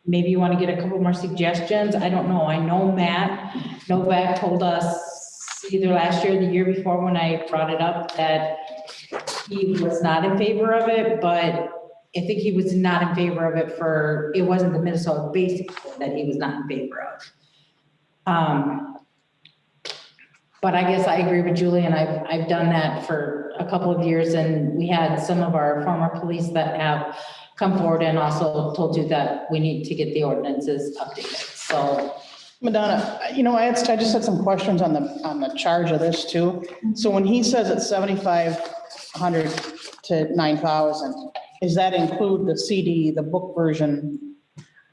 Maybe you want to get a couple more suggestions. I don't know. I know Matt Novak told us either last year or the year before when I brought it up that he was not in favor of it, but I think he was not in favor of it it wasn't the Minnesota Basic Code that he was not in favor of. But I guess I agree with Julie, and I've done that for a couple of years, and we had some of our former police that have come forward and also told you that we need to get the ordinances updated, so. Madonna, I just had some questions on the charge of this too. So when he says it's 7,500 to 9,000, does that include the CD, the book version,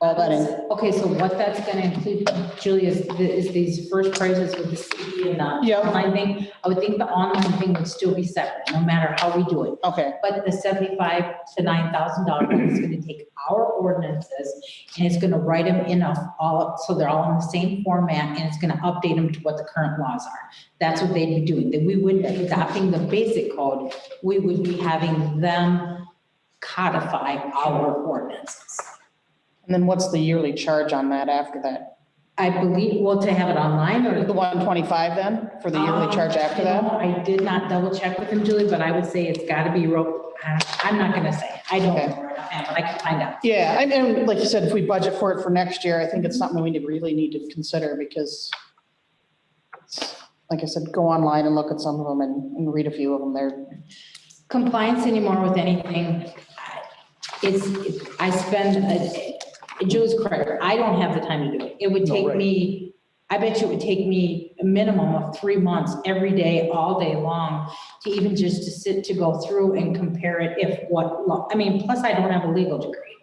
all that in? Okay, so what that's gonna include, Julie, is these first prices with the CD and the Yeah. online thing. I would think the online thing would still be separate, no matter how we do it. Okay, But the $7,500 to $9,000 one is gonna take our ordinances and it's gonna write them in so they're all in the same format, and it's gonna update them to what the current laws are. That's what they'd be doing. That we wouldn't be adopting the basic code, we would be having them codify our ordinances. and then what's the yearly charge on that after that? I believe, to have it online or? The 125 then, for the yearly charge after that? I did not double check with him, Julie, but I would say it's gotta be I'm not gonna say, I don't know, but I can find out. Yeah, and like you said, if we budget for it for next year, I think it's something we really need to consider because, like I said, go online and look at some of them and read a few of them there. Compliance anymore with anything, I spend, Julie's correct, I don't have the time to do it. It would take me, I bet you it would take me a minimum of 3 months, every day, all day long, to even just to go through and compare it plus I don't have a legal degree.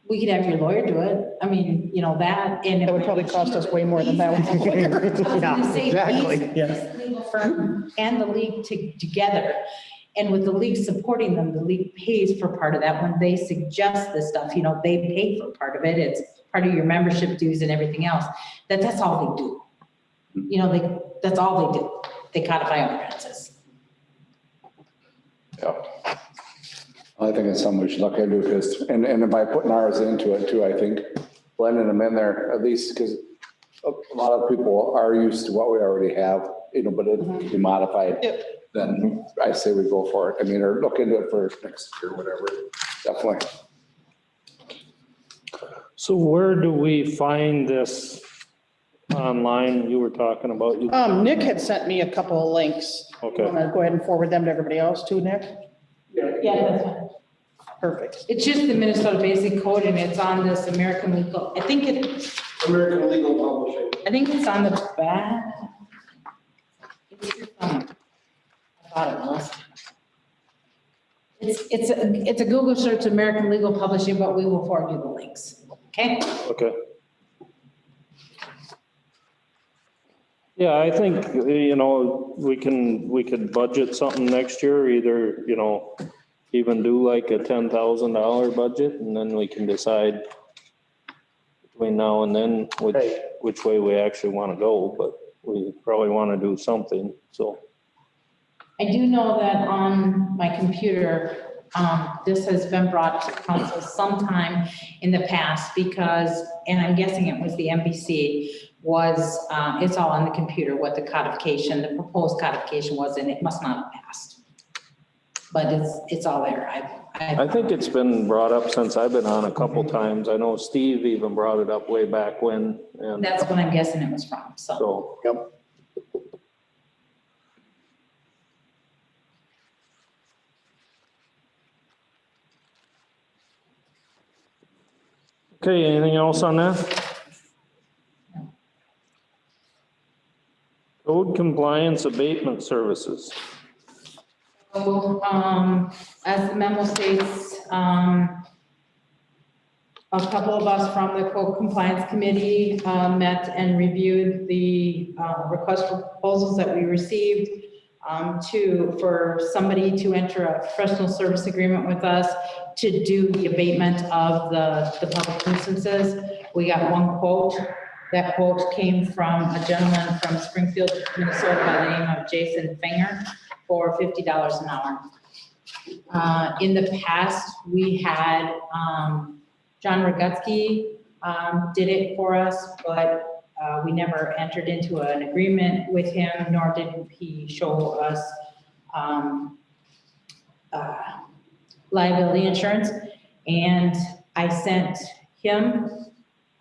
We could have your lawyer do it. I mean, you know, that and. That would probably cost us way more than that. I was gonna say, exactly, these- yeah. this legal firm and the league together. And with the league supporting them, the league pays for part of that. When they suggest this stuff, you know, they pay for part of it. It's part of your membership dues and everything else. That's all they do. You know, that's all they do. They codify ordinances. Yeah. I think it's something we should look into because, and by putting ours into it too, I think blending them in there at least because a lot of people are used to what we already have, you know, but it can be modified. Yep. Then I say we go for it. I mean, or look into it for next year, whatever. Definitely. So where do we find this online you were talking about? Nick had sent me a couple of links. Okay. I'm gonna go ahead and forward them to everybody else too, Nick. Yeah, that's fine. Perfect. It's just the Minnesota Basic Code and it's on this American Legal, I think American Legal Publishing. it's on the back. I thought it was. It's a Google search, American Legal Publishing, but we will forward you the links, okay? Okay. Yeah, I think, you know, we could budget something next year, either, you know, even do like a $10,000 budget and then we can decide between now and then which way we actually want to go, but we probably want to do something, so. I do know that on my computer, this has been brought to council sometime in the past because, and I'm guessing it was the NBC, it's all on the computer, what the codification, the proposed codification was, and it must not have passed. But it's all there. I think it's been brought up since I've been on a couple times. I know Steve even brought it up way back when. And that's what I'm guessing it was from, so. so, Yep. okay, anything else on that? Code compliance abatement services. So, as the memo states, a couple of us from the Code Compliance Committee met and reviewed the request for proposals that we received for somebody to enter a professional service agreement with us to do the abatement of the public nuisances. We got one quote. That quote came from a gentleman from Springfield, Minnesota by the name of Jason Finger for $50 an hour. In the past, we had John Rogutsky did it for us, but we never entered into an agreement with him, nor did he show us liability insurance. And I sent him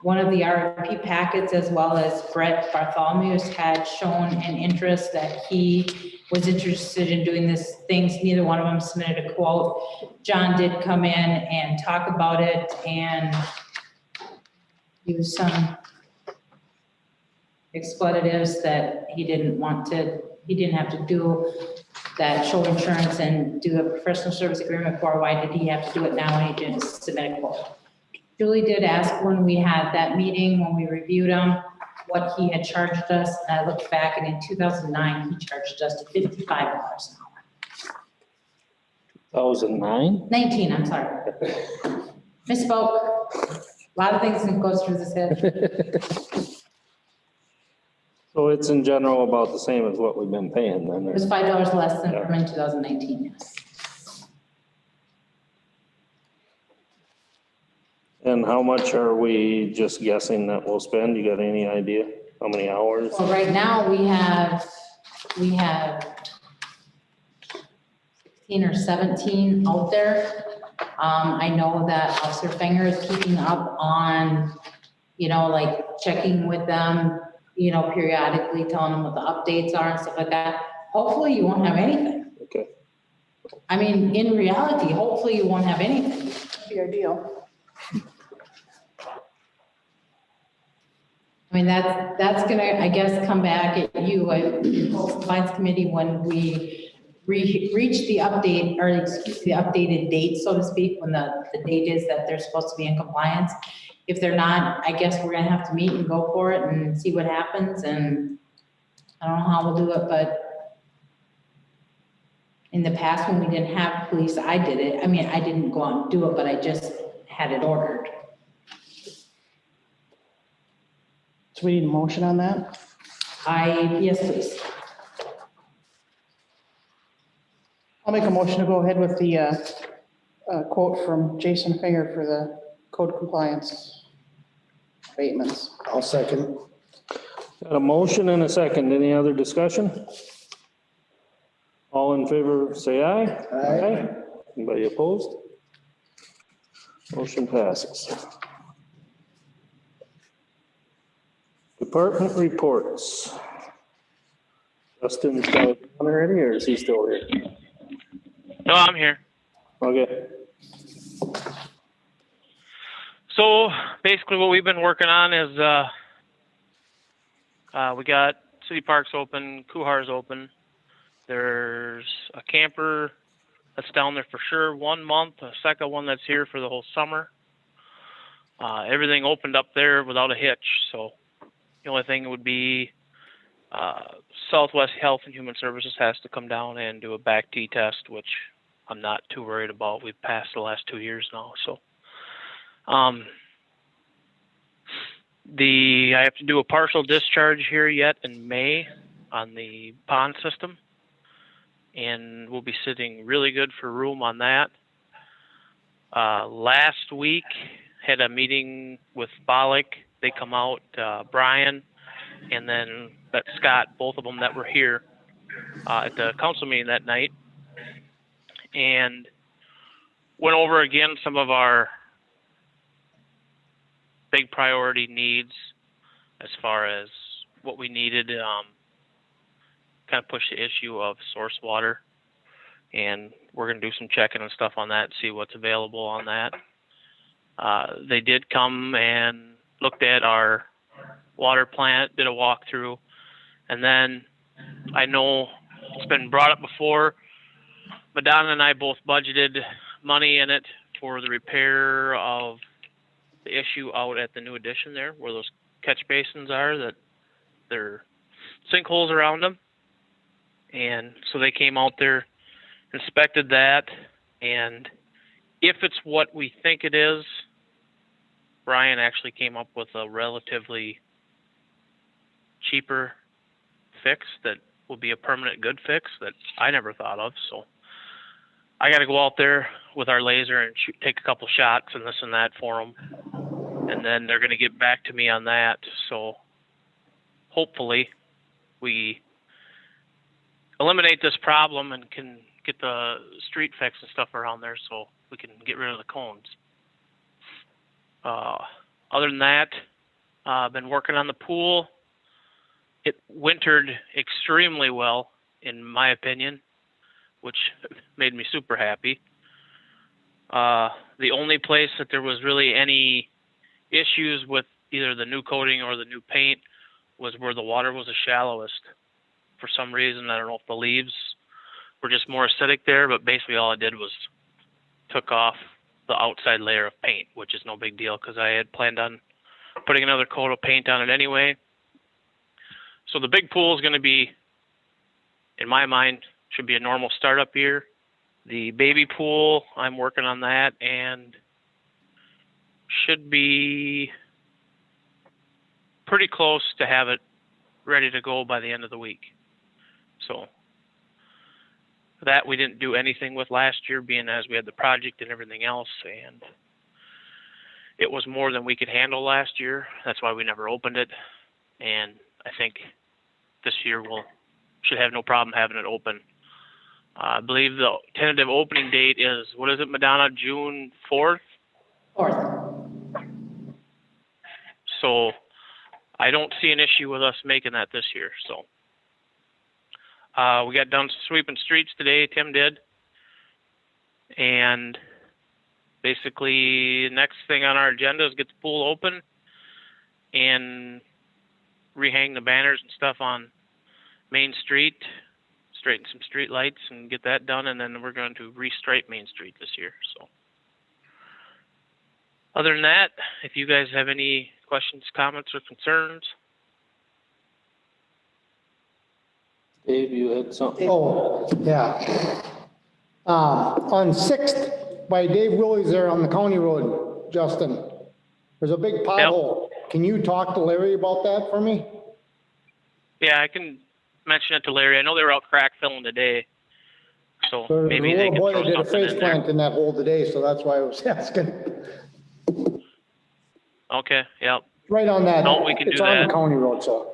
one of the RFP packets, as well as Brett Bartholomew's had shown an interest that he was interested in doing these things. Neither one of them submitted a quote. John did come in and talk about it and use some expletives that he didn't have to do that show insurance and do a professional service agreement for. Why did he have to do it now when he didn't submit a quote? Julie did ask when we had that meeting, when we reviewed them, what he had charged us. And I looked back and in 2009, he charged us $55 an hour. 2009? 19, I'm sorry. Misspoke. A lot of things that goes through this head. So it's in general about the same as what we've been paying then. It was $5 less than from in 2019, yes. And how much are we just guessing that we'll spend? You got any idea? How many hours? Well, right now we have 16 or 17 out there. I know that Officer Finger is keeping up on, like checking with them, periodically telling them what the updates are and stuff like that. Hopefully you won't have anything. Okay. I mean, in reality, hopefully you won't have anything. That'd be ideal. I mean, that's gonna, I guess, come back at you, Compliance Committee, when we reach the update, or excuse me, the updated date, so to speak, when the date is that they're supposed to be in compliance. If they're not, I guess we're gonna have to meet and go for it and see what happens, and I don't know how we'll do it, but in the past, when we didn't have police, I did it. I mean, I didn't go out and do it, but I just had it ordered. So we need a motion on that? Yes, please. I'll make a motion to go ahead with the quote from Jason Finger for the code compliance abatements. I'll second. Got a motion and a second. Any other discussion? All in favor, say aye. Aye. Anybody opposed? Motion passes. Department reports. Justin's got it already, or is he still here? No, I'm here. Okay. So basically what we've been working on is, we got city parks open, Kuhar's open. There's a camper that's down there for sure 1 month, a second one that's here for the whole summer. Everything opened up there without a hitch. So the only thing would be, Southwest Health and Human Services has to come down and do a back T test, which I'm not too worried about. We've passed the last 2 years now. So, I have to do a partial discharge here yet in May on the pond system, and we'll be sitting really good for room on that. Last week had a meeting with Bollick. They come out, Brian, and then that Scott, both of them that were here at the council meeting that night, and went over again some of our big priority needs as far as what we needed, kind of push the issue of source water, and we're going to do some checking and stuff on that, see what's available on that. They did come and looked at our water plant, did a walkthrough, and then I know it's been brought up before, Madonna and I both budgeted money in it for the repair of the issue out at the new addition there, where those catch basins are, that there are sinkholes around them. And so they came out there, inspected that, and if it's what we think it is, Brian actually came up with a relatively cheaper fix that will be a permanent good fix that I never thought of. So I got to go out there with our laser and take a couple shots and this and that for them. And then they're going to get back to me on that. So hopefully we eliminate this problem and can get the street fix and stuff around there so we can get rid of the cones. Other than that, I've been working on the pool. It wintered extremely well, in my opinion, which made me super happy. The only place that there was really any issues with either the new coating or the new paint was where the water was the shallowest. For some reason, I don't know if the leaves were just more acidic there, but basically all I did was took off the outside layer of paint, which is no big deal because I had planned on putting another coat of paint on it anyway. So the big pool is going to be, in my mind, should be a normal startup year. The baby pool, I'm working on that and should be pretty close to have it ready to go by the end of the week. So that we didn't do anything with last year, being as we had the project and everything else, and it was more than we could handle last year. That's why we never opened it, and I think this year should have no problem having it open. I believe the tentative opening date is, what is it, Madonna, June 4th? 4th. So I don't see an issue with us making that this year. So we got done sweeping streets today, Tim did. And basically the next thing on our agenda is get the pool open and rehang the banners and stuff on Main Street, straighten some street lights and get that done, and then we're going to restripe Main Street this year, so. Other than that, if you guys have any questions, comments, or concerns, Dave, you had something? Oh, yeah. On Sixth by Dave Willie's there on the county road, Justin, there's a big pothole. Can you talk to Larry about that for me? yeah, I can mention it to Larry. I know they were out crack filling today, so There's a maybe they little can boy throw that did a something face in there. plant in that hole today, so that's why I was asking. Okay, yep. Right on that. No, we can It's do on that. the county road, so.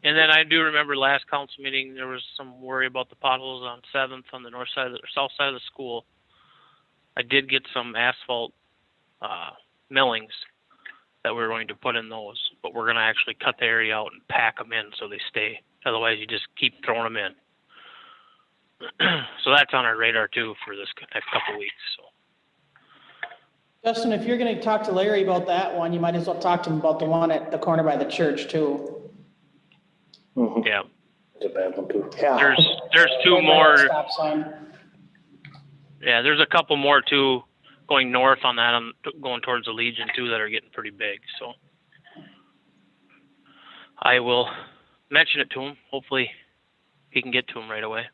And then I do remember last council meeting, there was some worry about the potholes on 7th on the north side or south side of the school. I did get some asphalt millings that we're going to put in those, but we're going to actually cut the area out and pack them in so they stay. Otherwise, you just keep throwing them in. So that's on our radar too for this next couple of weeks. So. Justin, if you're gonna talk to Larry about that one, you might as well talk to him about the one at the corner by the church too. Yeah. It's a bad one too. Yeah. There's two more. Stop sign. Yeah, there's a couple more too going north on that, going towards the Legion too, that are getting pretty big. So I will mention it to him. Hopefully he can get to him right away.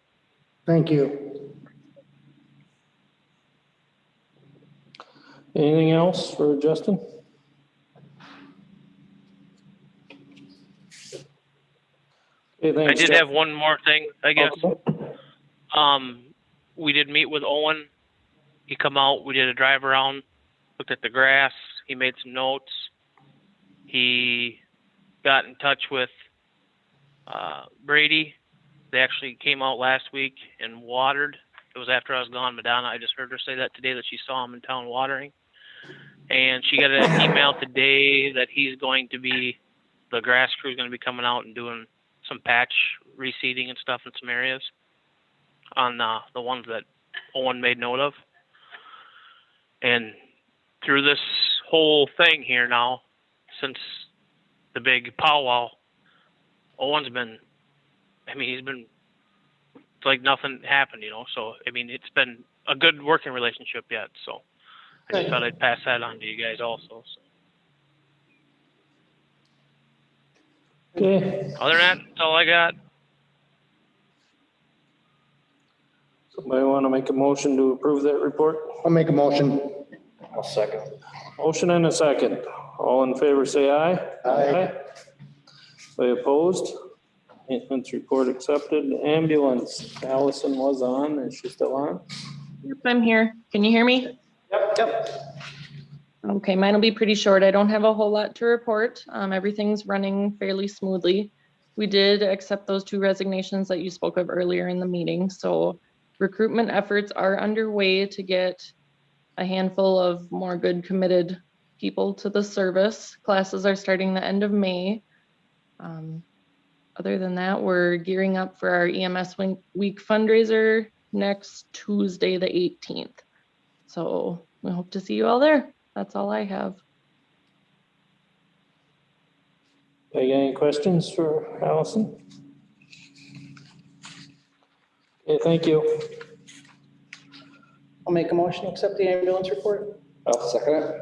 Thank you. Anything else for Justin? Okay, I thanks, did Jeff. have one more thing, I guess. Okay. We did meet with Owen. He come out, we did a drive around, looked at the grass, he made some notes. He got in touch with Brady. They actually came out last week and watered. It was after I was gone. Madonna, I just heard her say that today, that she saw him in town watering. And she got an email today that the grass crew is going to be coming out and doing some patch reseeding and stuff in some areas on the ones that Owen made note of. And through this whole thing here now, since the big powwow, Owen's been, it's like nothing happened, so, it's been a good working relationship yet, so I just thought I'd pass that on to you guys also, so. Okay, Other than that, that's all I got. somebody want to make a motion to approve that report? I'll make a motion. I'll second. Motion and a second. All in favor, say aye. Aye. Anybody opposed? Maintenance report accepted. Ambulance, Allison was on. Is she still on? Yep, I'm here. Can you hear me? Yep. Okay, mine will be pretty short. I don't have a whole lot to report. Everything's running fairly smoothly. We did accept those 2 resignations that you spoke of earlier in the meeting. So recruitment efforts are underway to get a handful of more good committed people to the service. Classes are starting the end of May. Other than that, we're gearing up for our EMS week fundraiser next Tuesday, the 18th. So we hope to see you all there. That's all I have. Any questions for Allison? Okay, thank you. I'll make a motion to accept the ambulance report. I'll second it.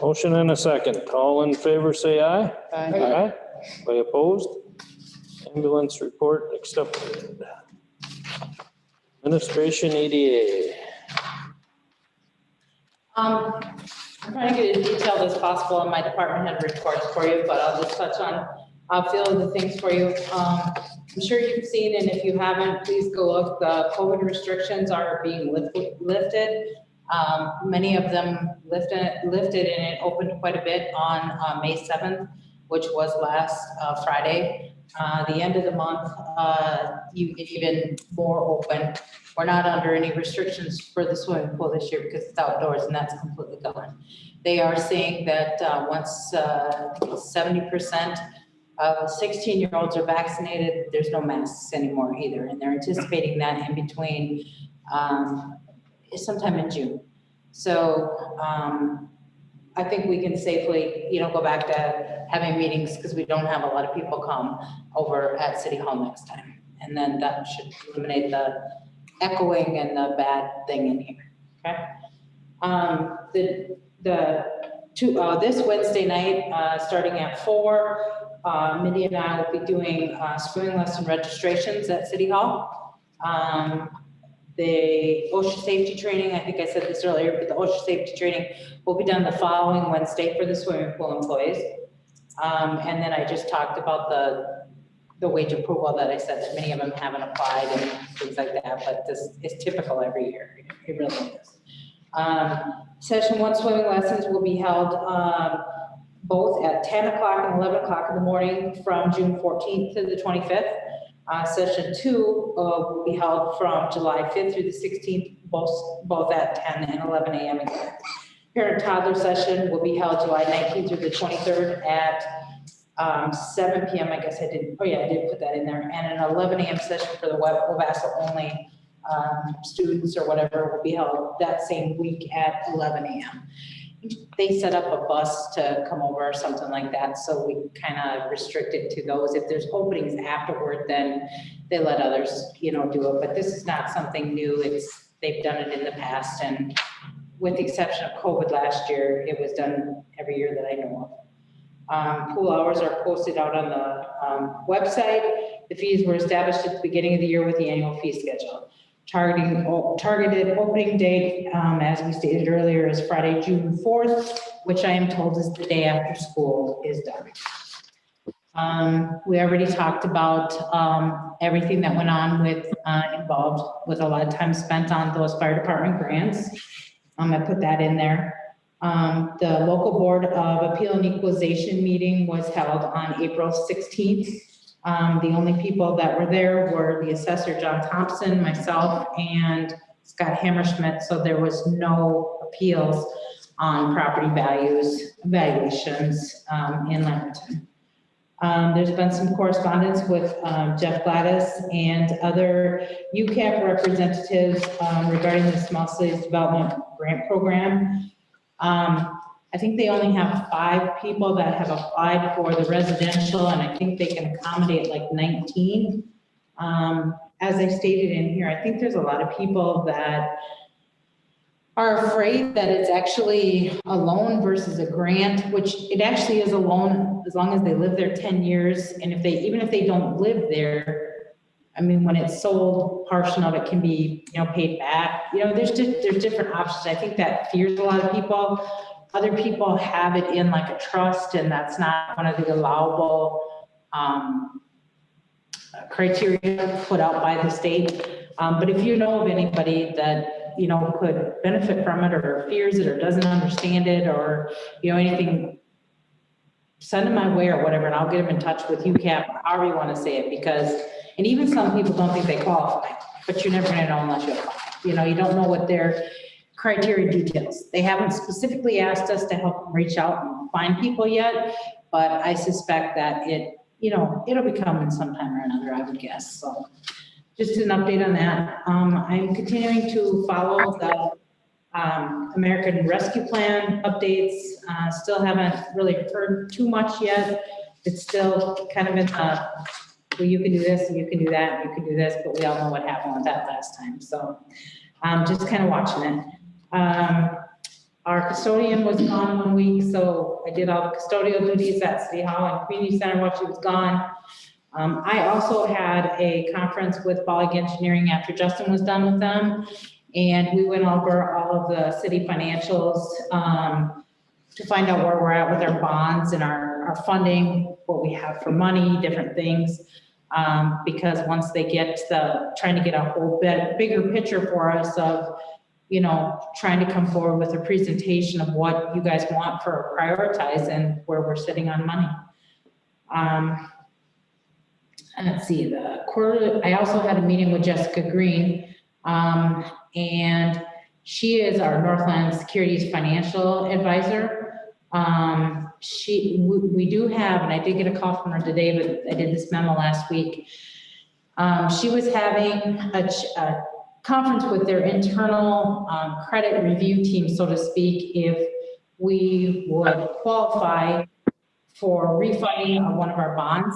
Motion and a second. All in favor, say aye. Aye. Anybody opposed? Ambulance report accepted. Administration EDA. I'm trying to get as detailed as possible in my department head reports for you, but I'll just touch on a few of the things for you. I'm sure you've seen, and if you haven't, please go look. The COVID restrictions are being lifted. Many of them lifted, and it opened quite a bit on May 7th, which was last Friday. The end of the month, you get even more open. We're not under any restrictions for the swimming pool this year because it's outdoors and that's completely gone. They are saying that once 70% of 16-year-olds are vaccinated, there's no masks anymore either. And they're anticipating that in between sometime in June. So I think we can safely, go back to having meetings because we don't have a lot of people come over at City Hall next time. And then that should eliminate the echoing and the bad thing in here, okay? This Wednesday night, starting at 4, Mindy and I will be doing swimming lesson registrations at City Hall. The OSHA safety training, I think I said this earlier, but the OSHA safety training will be done the following Wednesday for the swimming pool employees. And then I just talked about the wage approval that I said that many of them haven't applied and things like that, but this is typical every year. It really is. Session 1 swimming lessons will be held both at 10 o'clock and 11 o'clock in the morning from June 14th to the 25th. Session 2 will be held from July 5th through the 16th, both at 10 and 11 a.m. again. Parent toddler session will be held July 19th through the 23rd at 7 p.m. I guess I did put that in there. And an 11 a.m. session for the Wabasca only students or whatever will be held that same week at 11 a.m. They set up a bus to come over or something like that, so we kind of restrict it to those. If there's openings afterward, then they let others, do it. But this is not something new. They've done it in the past, and with the exception of COVID last year, it was done every year that I know of. Pool hours are posted out on the website. The fees were established at the beginning of the year with the annual fee schedule. Targeted opening date, as we stated earlier, is Friday, June 4th, which I am told is the day after school is done. We already talked about everything that went on with involved with a lot of time spent on those fire department grants. I put that in there. The local board of appeal and equalization meeting was held on April 16th. The only people that were there were the assessor, John Thompson, myself, and Scott Hammerschmidt. So there was no appeals on property valuations in Lamberton. There's been some correspondence with Jeff Gladys and other UCAP representatives regarding the Small Cities Development Grant Program. I think they only have 5 people that have applied for the residential, and I think they can accommodate like 19. As I stated in here, I think there's a lot of people that are afraid that it's actually a loan versus a grant, which it actually is a loan as long as they live there 10 years. And even if they don't live there, I mean, when it's sold, portion of it can be, paid back. There's different options. I think that fears a lot of people. Other people have it in like a trust, and that's not one of the allowable criteria put out by the state. But if you know of anybody that, could benefit from it or fears it or doesn't understand it or, anything, send them my way or whatever, and I'll get them in touch with UCAP, however you want to say it, because, and even some people don't think they qualify, but you're never going to know unless you apply. You don't know what their criteria details. They haven't specifically asked us to help them reach out and find people yet, but I suspect that it'll be coming sometime or another, I would guess. So just an update on that. I'm continuing to follow the American Rescue Plan updates. Still haven't really heard too much yet. It's still kind of in the, well, you can do this and you can do that and you can do this, but we all know what happened with that last time. So just kind of watching it. Our custodian was gone 1 week, so I did all the custodial duties at City Hall and Community Center while she was gone. I also had a conference with Bollig Engineering after Justin was done with them, and we went over all of the city financials to find out where we're at with our bonds and our funding, what we have for money, different things. Because once they get trying to get a whole bigger picture for us of, trying to come forward with a presentation of what you guys want for prioritize and where we're sitting on money. Let's see, the quarter, I also had a meeting with Jessica Green, and she is our Northland Securities financial advisor. We do have, and I did get a call from her today, but I did this memo last week. She was having a conference with their internal credit review team, so to speak, if we would qualify for refunding of one of our bonds.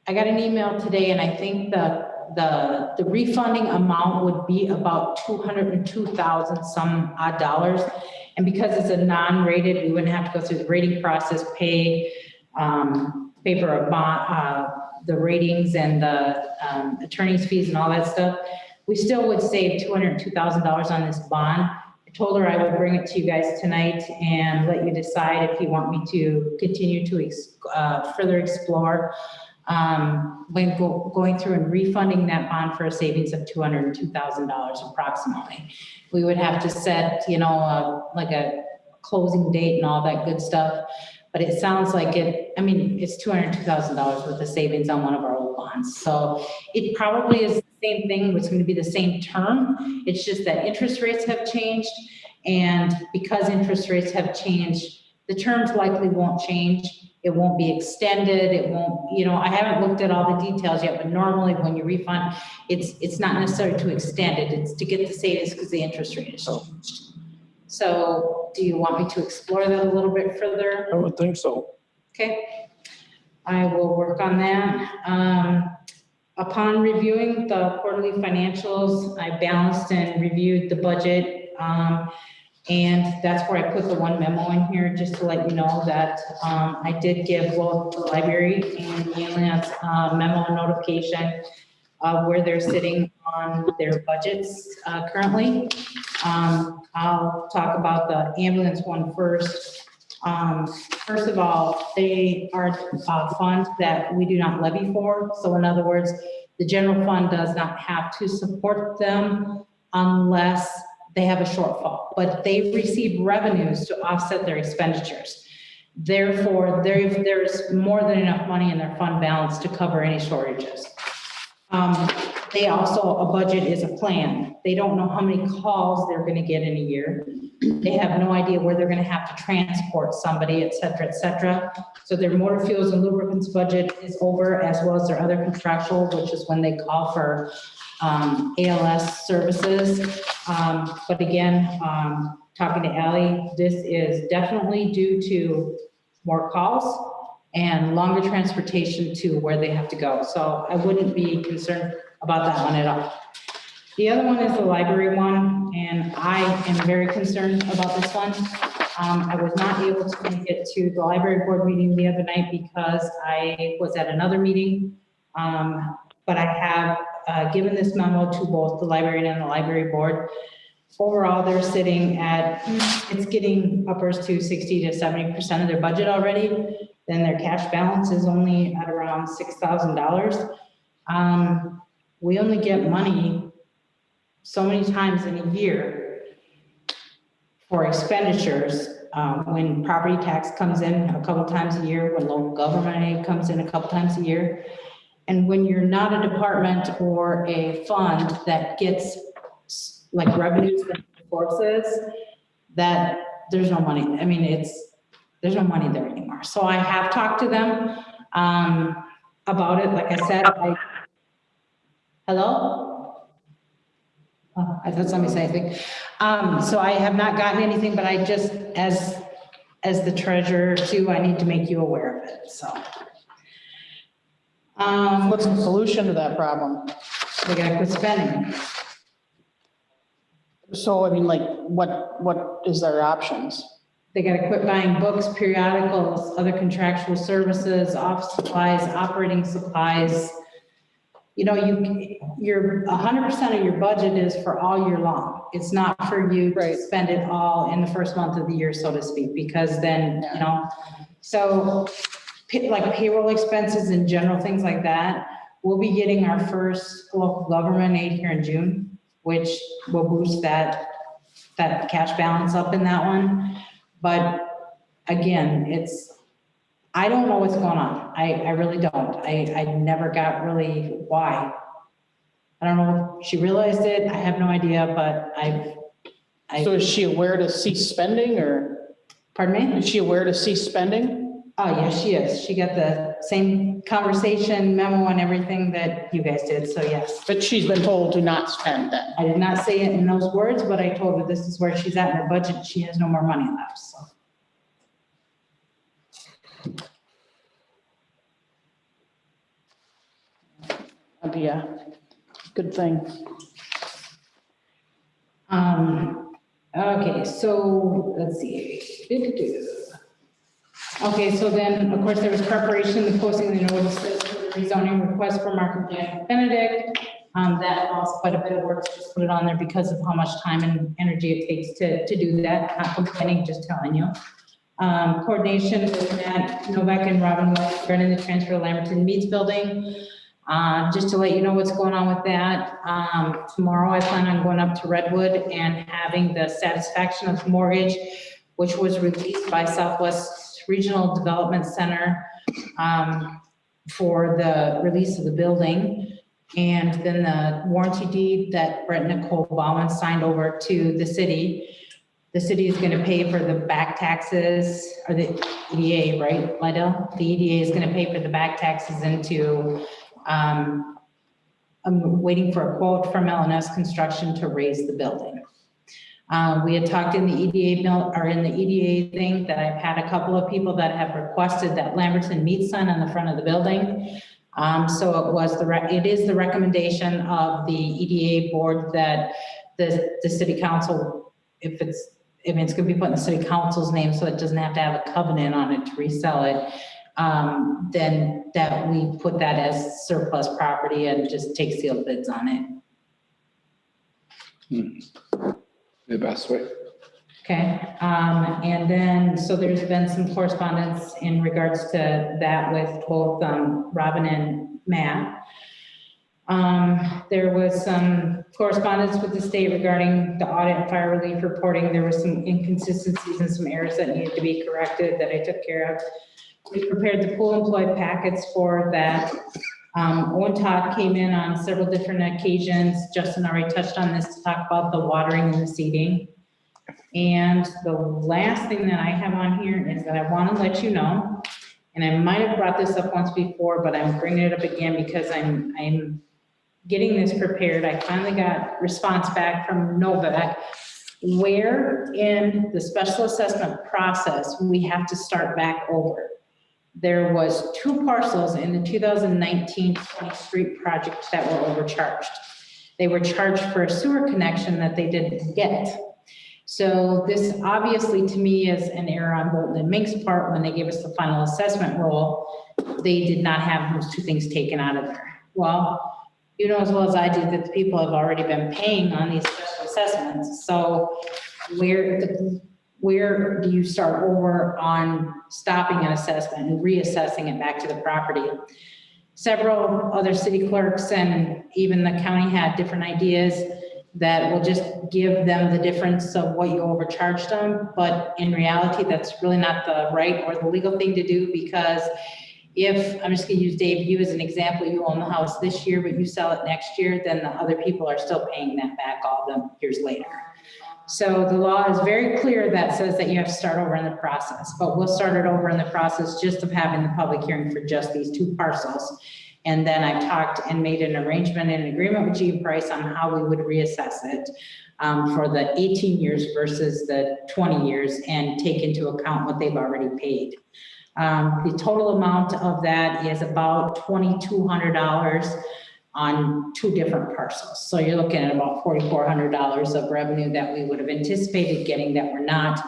I got an email today and I think the refunding amount would be about 202,000 some odd dollars. And because it's a non-rated, we wouldn't have to go through the rating process, pay for a bond, the ratings and the attorney's fees and all that stuff. We still would save $202,000 on this bond. I told her I would bring it to you guys tonight and let you decide if you want me to continue to further explore when going through and refunding that bond for a savings of $202,000 approximately. We would have to set, you know, like a closing date and all that good stuff. But it sounds like it's $202,000 worth of savings on one of our old bonds. So it probably is the same thing. It's going to be the same term. It's just that interest rates have changed. And because interest rates have changed, the terms likely won't change. It won't be extended. It won't, you know, I haven't looked at all the details yet, but normally when you refund, it's not necessary to extend it. It's to get the savings because the interest rate has changed. So do you want me to explore that a little bit further? I would think so. Okay, I will work on that. Upon reviewing the quarterly financials, I balanced and reviewed the budget. And that's where I put the one memo in here, just to let you know that I did give both the library and the ambulance memo notification of where they're sitting on their budgets currently. I'll talk about the ambulance one first. First of all, they are a fund that we do not levy for. So in other words, the general fund does not have to support them unless they have a shortfall, but they receive revenues to offset their expenditures. Therefore, there's more than enough money in their fund balance to cover any shortages. They also, a budget is a plan. They don't know how many calls they're gonna get in a year. They have no idea where they're gonna have to transport somebody, et cetera, et cetera. So their motor fuels and lubricants budget is over, as well as their other contractual, which is when they call for ALS services. But again, talking to Ally, this is definitely due to more calls and longer transportation to where they have to go. So I wouldn't be concerned about that one at all. The other one is the library one, and I am very concerned about this one. I was not able to make it to the library board meeting the other night because I was at another meeting. But I have given this memo to both the librarian and the library board. Overall, they're sitting at, it's getting uppers to 60 to 70% of their budget already. Then their cash balance is only at around $6,000. We only get money so many times in a year for expenditures. When property tax comes in a couple times a year, when local government aid comes in a couple times a year. And when you're not a department or a fund that gets like revenues and forces, that there's no money. I mean, there's no money there anymore. So I have talked to them about it. Like I said, hello? Oh, I thought somebody said anything. So I have not gotten anything, but I just, as the treasurer too, I need to make you aware of it, so. What's the solution to that problem? They gotta quit spending. So, I mean, like, what is their options? They gotta quit buying books, periodicals, other contractual services, office supplies, operating supplies. You know, you're 100% of your budget is for all year long. It's not for you to spend it all in the first month of the year, so to speak, because then, you know, so like payroll expenses and general things like that, we'll be getting our first local government aid here in June, which will boost that cash balance up in that one. But again, I don't know what's going on. I really don't. I never got really why. I don't know if she realized it. I have no idea, but So is she aware to cease spending, or? Pardon me? Is she aware to cease spending? Oh, yeah, she is. She got the same conversation memo and everything that you guys did, so yes. But she's been told to not spend then? I did not say it in those words, but I told her this is where she's at in her budget. She has no more money left, so. idea. Good thing. Okay, so let's see. Okay, so then, of course, there was preparation, the posting of the notices for the rezoning request for Market Plan Benedict. That also quite a bit of work to just put it on there because of how much time and energy it takes to do that. Not complaining, just telling you. Coordination with Matt Novak and Robin White, running the transfer to Lamberton Meads Building. Just to let you know what's going on with that. Tomorrow I plan on going up to Redwood and having the satisfaction of mortgage, which was released by Southwest Regional Development Center for the release of the building. And then the warranty deed that Brett and Nicole Bauman signed over to the city. The city is gonna pay for the back taxes, or the EDA, right, Lydell? The EDA is gonna pay for the back taxes into, I'm waiting for a quote from LNS Construction to raise the building. We had talked in the EDA bill, or in the EDA thing, that I've had a couple of people that have requested that Lamberton meet sign on the front of the building. So it is the recommendation of the EDA board that the city council, if it's gonna be put in the city council's name, so it doesn't have to have a covenant on it to resell it, then that we put that as surplus property and just take sealed bids on it. The best way. Okay, and then, so there's been some correspondence in regards to that with both Robin and Matt. There was some correspondence with the state regarding the audit and fire relief reporting. There were some inconsistencies and some errors that needed to be corrected that I took care of. We prepared the pool employee packets for that. Owen Todd came in on several different occasions. Justin already touched on this to talk about the watering and the seeding. And the last thing that I have on here is that I want to let you know, and I might have brought this up once before, but I'm bringing it up again because I'm getting this prepared. I finally got response back from Novak, where in the special assessment process we have to start back over. There was 2 parcels in the 2019 20th Street project that were overcharged. They were charged for a sewer connection that they didn't get. So this obviously to me is an error on Bolton and Mink's part. When they gave us the final assessment roll, they did not have those 2 things taken out of there. Well, you know as well as I do that the people have already been paying on these special assessments. So where do you start over on stopping an assessment and reassessing it back to the property? Several other city clerks and even the county had different ideas that will just give them the difference of what you overcharged them. But in reality, that's really not the right or the legal thing to do, because if, I'm just gonna use Dave, you as an example, you own the house this year, but you sell it next year, then the other people are still paying that back all them years later. So the law is very clear that says that you have to start over in the process, but we'll start it over in the process just of having the public hearing for just these 2 parcels. And then I've talked and made an arrangement and agreement with G Price on how we would reassess it for the 18 years versus the 20 years and take into account what they've already paid. The total amount of that is about $2,200 on 2 different parcels. So you're looking at about $4,400 of revenue that we would have anticipated getting that we're not,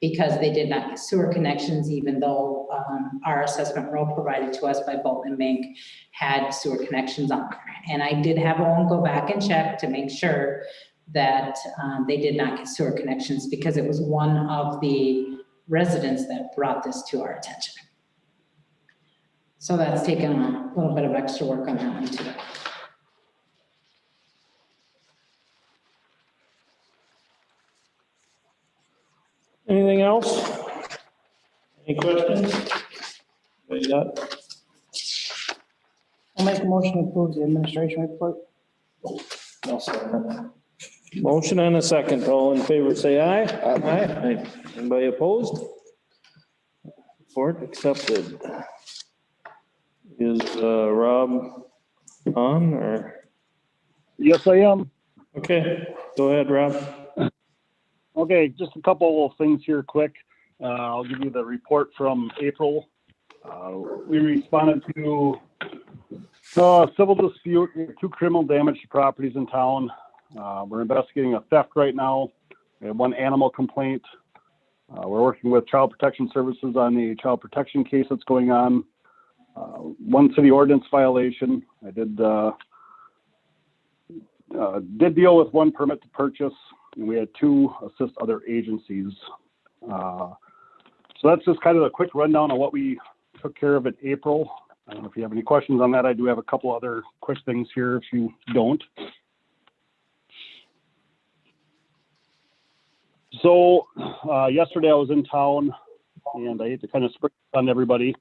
because they did not get sewer connections, even though our assessment roll provided to us by Bolton and Mink had sewer connections on there. And I did have Owen go back and check to make sure that they did not get sewer connections, because it was one of the residents that brought this to our attention. So that's taken a little bit of extra work on that one too. Anything else? Any questions? What you got? I'll make a motion to approve the administration report. I'll second. Motion and a second. All in favor, say aye. Aye. Anybody opposed? Report accepted. Is Rob on or? Yes, I am. Okay, go ahead, Rob. Okay, just a couple of things here quick. I'll give you the report from April. We responded to Civil dispute, two criminal damage to properties in town. We're investigating a theft right now. We have one animal complaint. We're working with Child Protection Services on the child protection case that's going on. One city ordinance violation. I did deal with one permit to purchase, and we had two assist other agencies. So that's just kind of a quick rundown of what we took care of in April. I don't know if you have any questions on that. I do have a couple other quick things here if you don't. So yesterday I was in town, and I hate to kind of spring on everybody,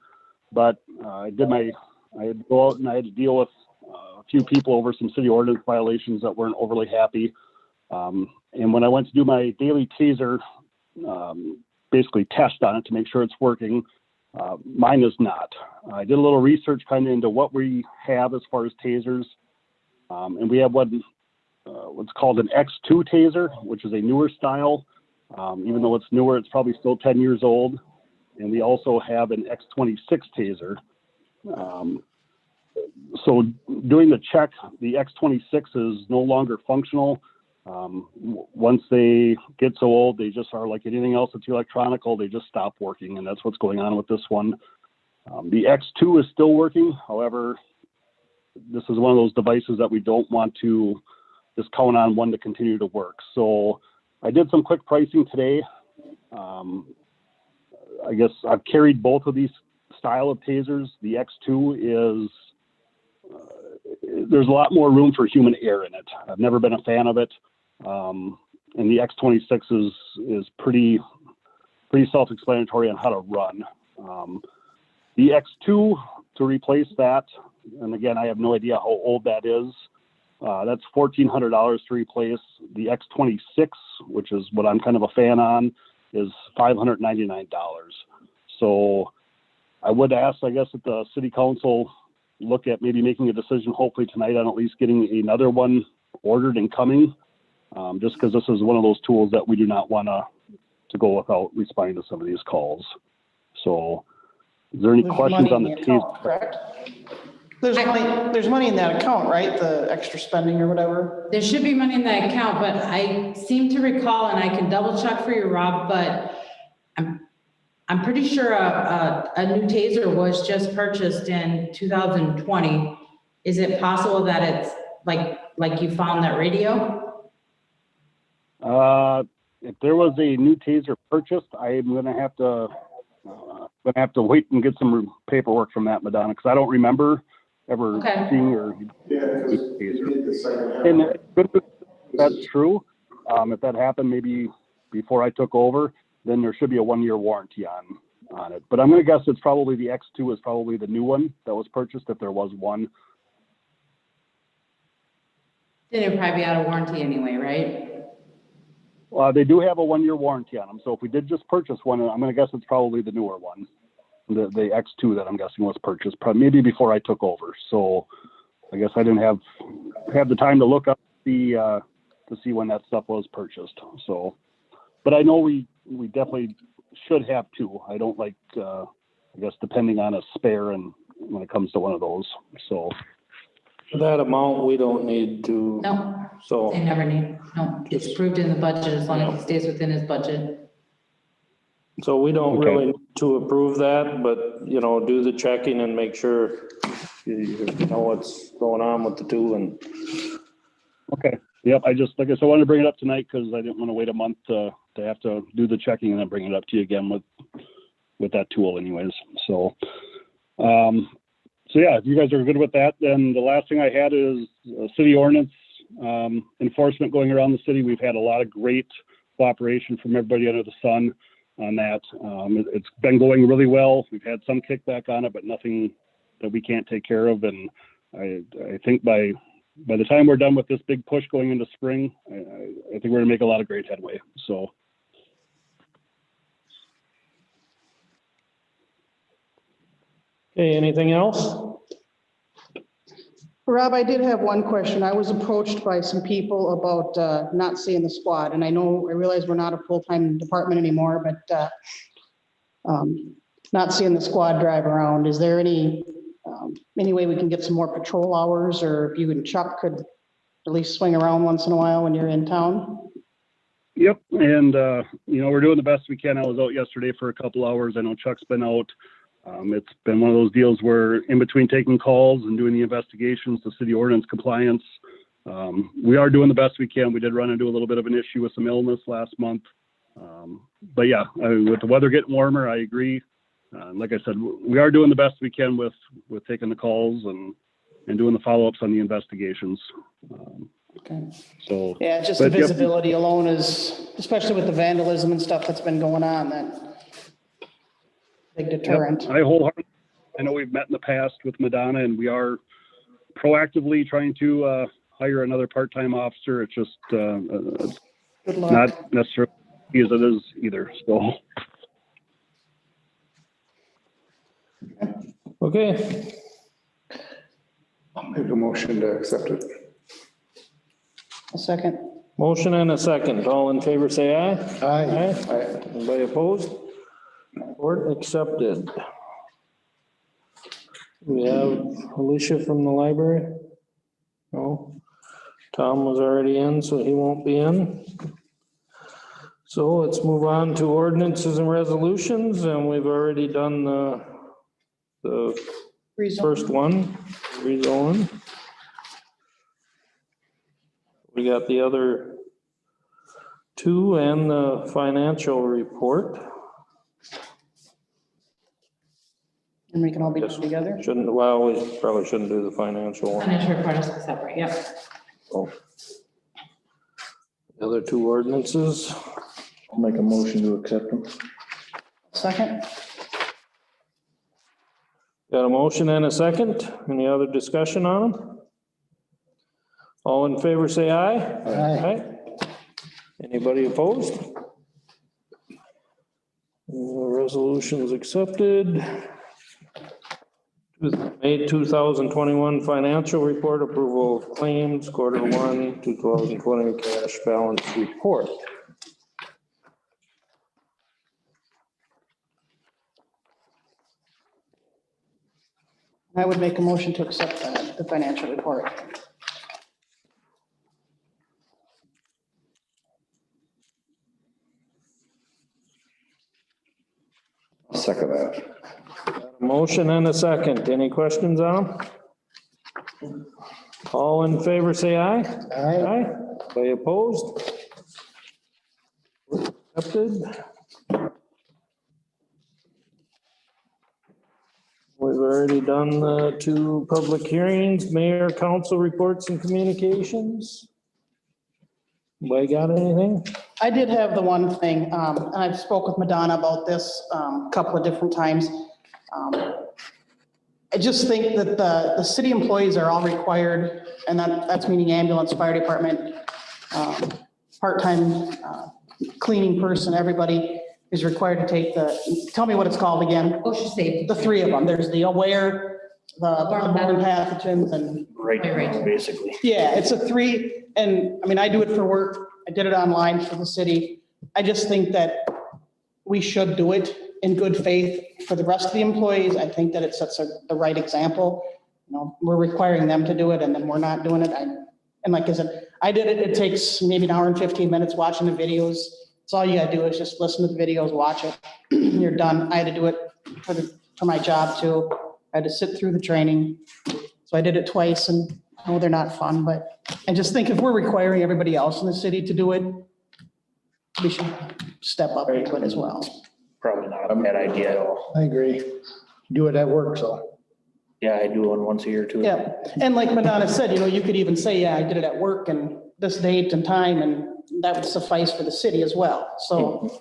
but I had to go out and I had to deal with a few people over some city ordinance violations that weren't overly happy. And when I went to do my daily taser, basically test on it to make sure it's working, mine is not. I did a little research kind of into what we have as far as tasers, and we have what's called an X2 taser, which is a newer style. Even though it's newer, it's probably still 10 years old. And we also have an X26 taser. So doing the check, the X26 is no longer functional. Once they get so old, they just are like anything else that's electronical, they just stop working, and that's what's going on with this one. The X2 is still working. However, this is one of those devices that we don't want to just count on one to continue to work. So I did some quick pricing today. I guess I've carried both of these style of tasers. The X2 is, there's a lot more room for human error in it. I've never been a fan of it. And the X26 is pretty self-explanatory on how to run. The X2, to replace that, and again, I have no idea how old that is. That's $1,400 to replace. The X26, which is what I'm kind of a fan on, is $599. So I would ask, I guess, that the city council look at maybe making a decision hopefully tonight on at least getting another one ordered and coming, just because this is one of those tools that we do not want to go without responding to some of these calls. So is there any questions on the account, correct? There's money in that account, right? The extra spending or whatever. There should be money in that account, but I seem to recall, and I can double check for you, Rob, but I'm pretty sure a new taser was just purchased in 2020. Is it possible that it's like you found that radio? If there was a new taser purchased, I'm gonna have to wait and get some paperwork from that, Madonna, because I don't remember ever seeing or taser. And that's true. If that happened maybe before I took over, then there should be a 1-year warranty on it. But I'm going to guess it's probably the X2 is probably the new one that was purchased, if there was one. Then it'd probably be out of warranty anyway, right? They do have a 1-year warranty on them. So if we did just purchase one, I'm going to guess it's probably the newer one. The X2 that I'm guessing was purchased probably maybe before I took over. So I guess I didn't have the time to look up to see when that stuff was purchased. So, but I know we definitely should have two. I don't like, I guess, depending on a spare and when it comes to one of those. So For that amount, we don't need to. No, So they never need, no, it's approved in the budget as long as he stays within his budget. So we don't really need to approve that, but, do the checking and make sure you know what's going on with the two and. Okay. Yep. I wanted to bring it up tonight because I didn't want to wait a month to have to do the checking and then bring it up to you again with that tool anyways. So yeah, if you guys are good with that, then the last thing I had is city ordinance enforcement going around the city. We've had a lot of great cooperation from everybody under the sun on that. It's been going really well. We've had some kickback on it, but nothing that we can't take care of. And I think by the time we're done with this big push going into spring, I think we're gonna make a lot of great headway. So. Okay, anything else? Rob, I did have one question. I was approached by some people about not seeing the squad, and I realize we're not a full-time department anymore, but not seeing the squad drive around. Is there any Any way we can get some more patrol hours, or if you and Chuck could at least swing around once in a while when you're in town? Yep, and, we're doing the best we can. I was out yesterday for a couple hours. I know Chuck's been out. It's been one of those deals where in between taking calls and doing the investigations, the city ordinance compliance, we are doing the best we can. We did run into a little bit of an issue with some illness last month. But yeah, with the weather getting warmer, I agree. Like I said, we are doing the best we can with taking the calls and doing the follow-ups on the investigations. Okay. So Yeah, just the visibility alone is, especially with the vandalism and stuff that's been going on, that big deterrent. Yep, I know we've met in the past with Madonna, and we are proactively trying to hire another part-time officer. It's just it's Good luck. not necessarily as it is either. So Okay, I'll make a motion to accept it. A second. motion and a second. All in favor, say aye. Aye. Anybody opposed? Report accepted. We have Alicia from the library? No. Tom was already in, so he won't be in. So let's move on to ordinances and resolutions, and we've already done the Rezone. first one, rezone. We got the other two and the financial report. And we can all be done together. Shouldn't, well, we probably shouldn't do the financial one. Financial report is separate, yep. Oh. The other two ordinances, I'll make a motion to accept them. Second. got a motion and a second. Any other discussion on them? All in favor, say aye. Aye. Anybody opposed? The resolution is accepted. May 2021 financial report, approval of claims, Q1 2020 cash balance report. I would make a motion to accept the financial report. I'll second that. Motion and a second. Any questions on them? All in favor, say aye. Aye. Anybody opposed? Accepted. We've already done the two public hearings, mayor, council reports and communications. Anybody got anything? I did have the one thing, and I've spoke with Madonna about this a couple of different times. I just think that the city employees are all required, and that's meaning ambulance, fire department, part-time cleaning person, everybody is required to take tell me what it's called again. OSHA safety. The three of them. There's the aware, the bloodborne pathogens, and Right, Basically. yeah, it's a three, and I mean, I do it for work. I did it online for the city. I just think that we should do it in good faith for the rest of the employees. I think that it sets the right example. You know, we're requiring them to do it and then we're not doing it. And like I said, I did it. It takes maybe an hour and 15 minutes watching the videos. It's all you gotta do is just listen to the videos, watch it. You're done. I had to do it for my job too. I had to sit through the training. So I did it twice, and I know they're not fun, but I just think if we're requiring everybody else in the city to do it, we should step up and do it as well. Probably not a bad idea at all. I agree. Do it at work, so. Yeah, I do one once a year too. Yeah, and like Madonna said, you know, you could even say, yeah, I did it at work and this date and time, and that would suffice for the city as well, so.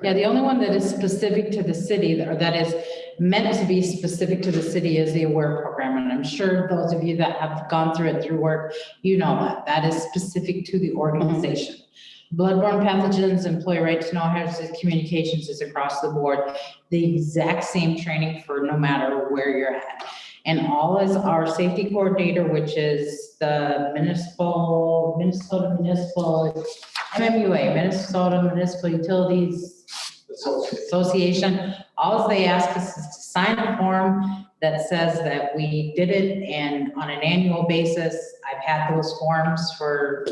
Yeah, the only one that is specific to the city, or that is meant to be specific to the city, is the AWARE program. And I'm sure those of you that have gone through it through work, you know that. That is specific to the organization. Bloodborne pathogens, employee right to know hazardous communications is across the board. The exact same training for no matter where you're at. And all is our safety coordinator, which is the Minnesota Municipal, MMUA, Minnesota Municipal Utilities Association. All they ask us is to sign a form that says that we did it, and on an annual basis, I've had those forms for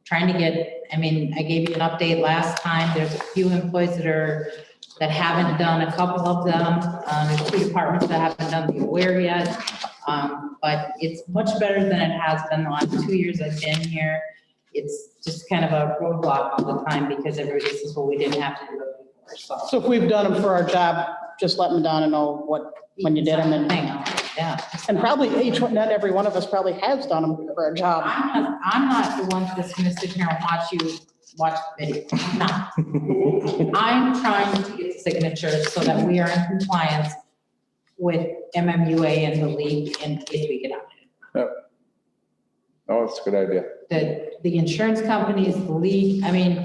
trying to get, I mean, I gave you an update last time. There's a few employees that haven't done, a couple of them. There's 2 departments that haven't done the aware yet. But it's much better than it has been the last 2 years I've been here. It's just kind of a roadblock all the time because everybody says, well, we didn't have to do it before. So if we've done them for our job, just let Madonna know when you did them and. Yeah. And probably not every one of us probably has done them for our job. I'm not the one that's gonna sit here and watch the video. I'm not. I'm trying to get signatures so that we are in compliance with MMUA and the league in case we get out. Yep. Oh, that's a good idea. The insurance companies, the league, I mean,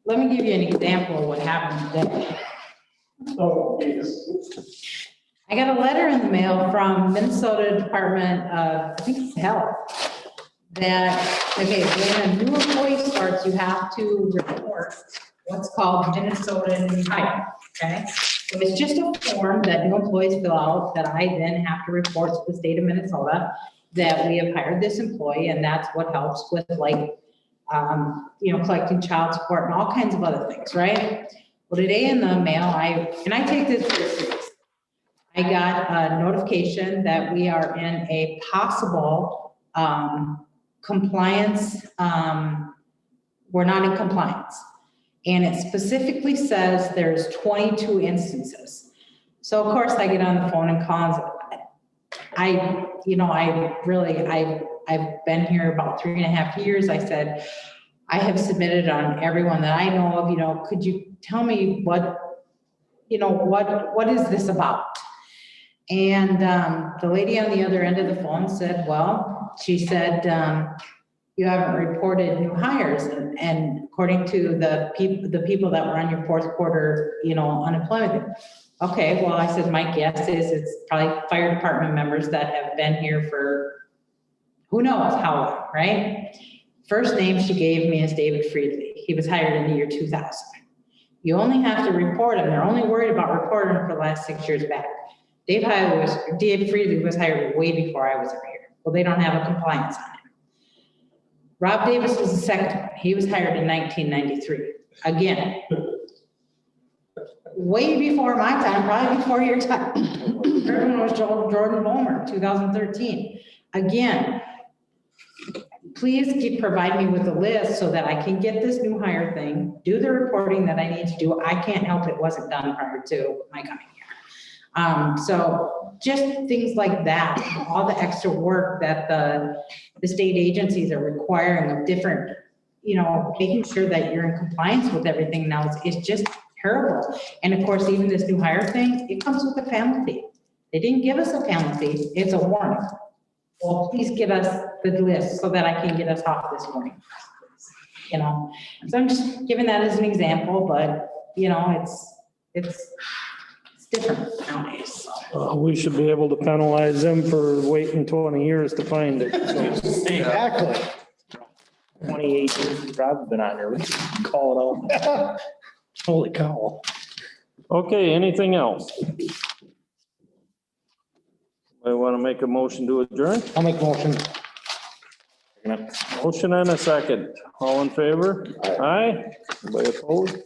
let me give you an example of what happened today. Oh, I got a letter in the mail from Minnesota Department of, I think it's Health, that, okay, when a new employee starts, you have to report what's called Minnesota new hire, okay? So it's just a form that new employees fill out that I then have to report to the state of Minnesota that we have hired this employee, and that's what helps with like, collecting child support and all kinds of other things, right? Well, today in the mail, I take this very seriously. I got a notification that we are in a possible compliance, we're not in compliance. And it specifically says there's 22 instances. So of course I get on the phone and call. I've been here about 3.5 years. I said, I have submitted on everyone that I know of, could you tell me what is this about? And the lady on the other end of the phone said, well, she said, you haven't reported new hires. And according to the people that were on your 4th quarter, unemployment. Okay, well, I said, my guess is it's probably fire department members that have been here for who knows how long, right? First name she gave me is David Friedley. He was hired in the year 2000. You only have to report him. They're only worried about reporting him for the last 6 years back. Dave Friedley was hired way before I was ever here. Well, they don't have a compliance on him. Rob Davis was the second one. He was hired in 1993. Again, way before my time, probably before your time. Third one was Jordan Bomer, 2013. Again, please provide me with a list so that I can get this new hire thing, do the reporting that I need to do. I can't help it wasn't done prior to my coming here. So just things like that, all the extra work that the state agencies are requiring of different, making sure that you're in compliance with everything now is just terrible. And of course, even this new hire thing, it comes with a penalty. They didn't give us a penalty, it's a warning. Well, please give us the list so that I can get us off this morning. So I'm just giving that as an example, but it's different nowadays. So. We should be able to penalize them for waiting 20 years to find it. Exactly. 28 years Rob's been on there, we can call it out. Holy cow. Okay, anything else? I want to make a motion to adjourn. I'll make a motion. Motion and a second. All in favor? Aye. Anybody opposed?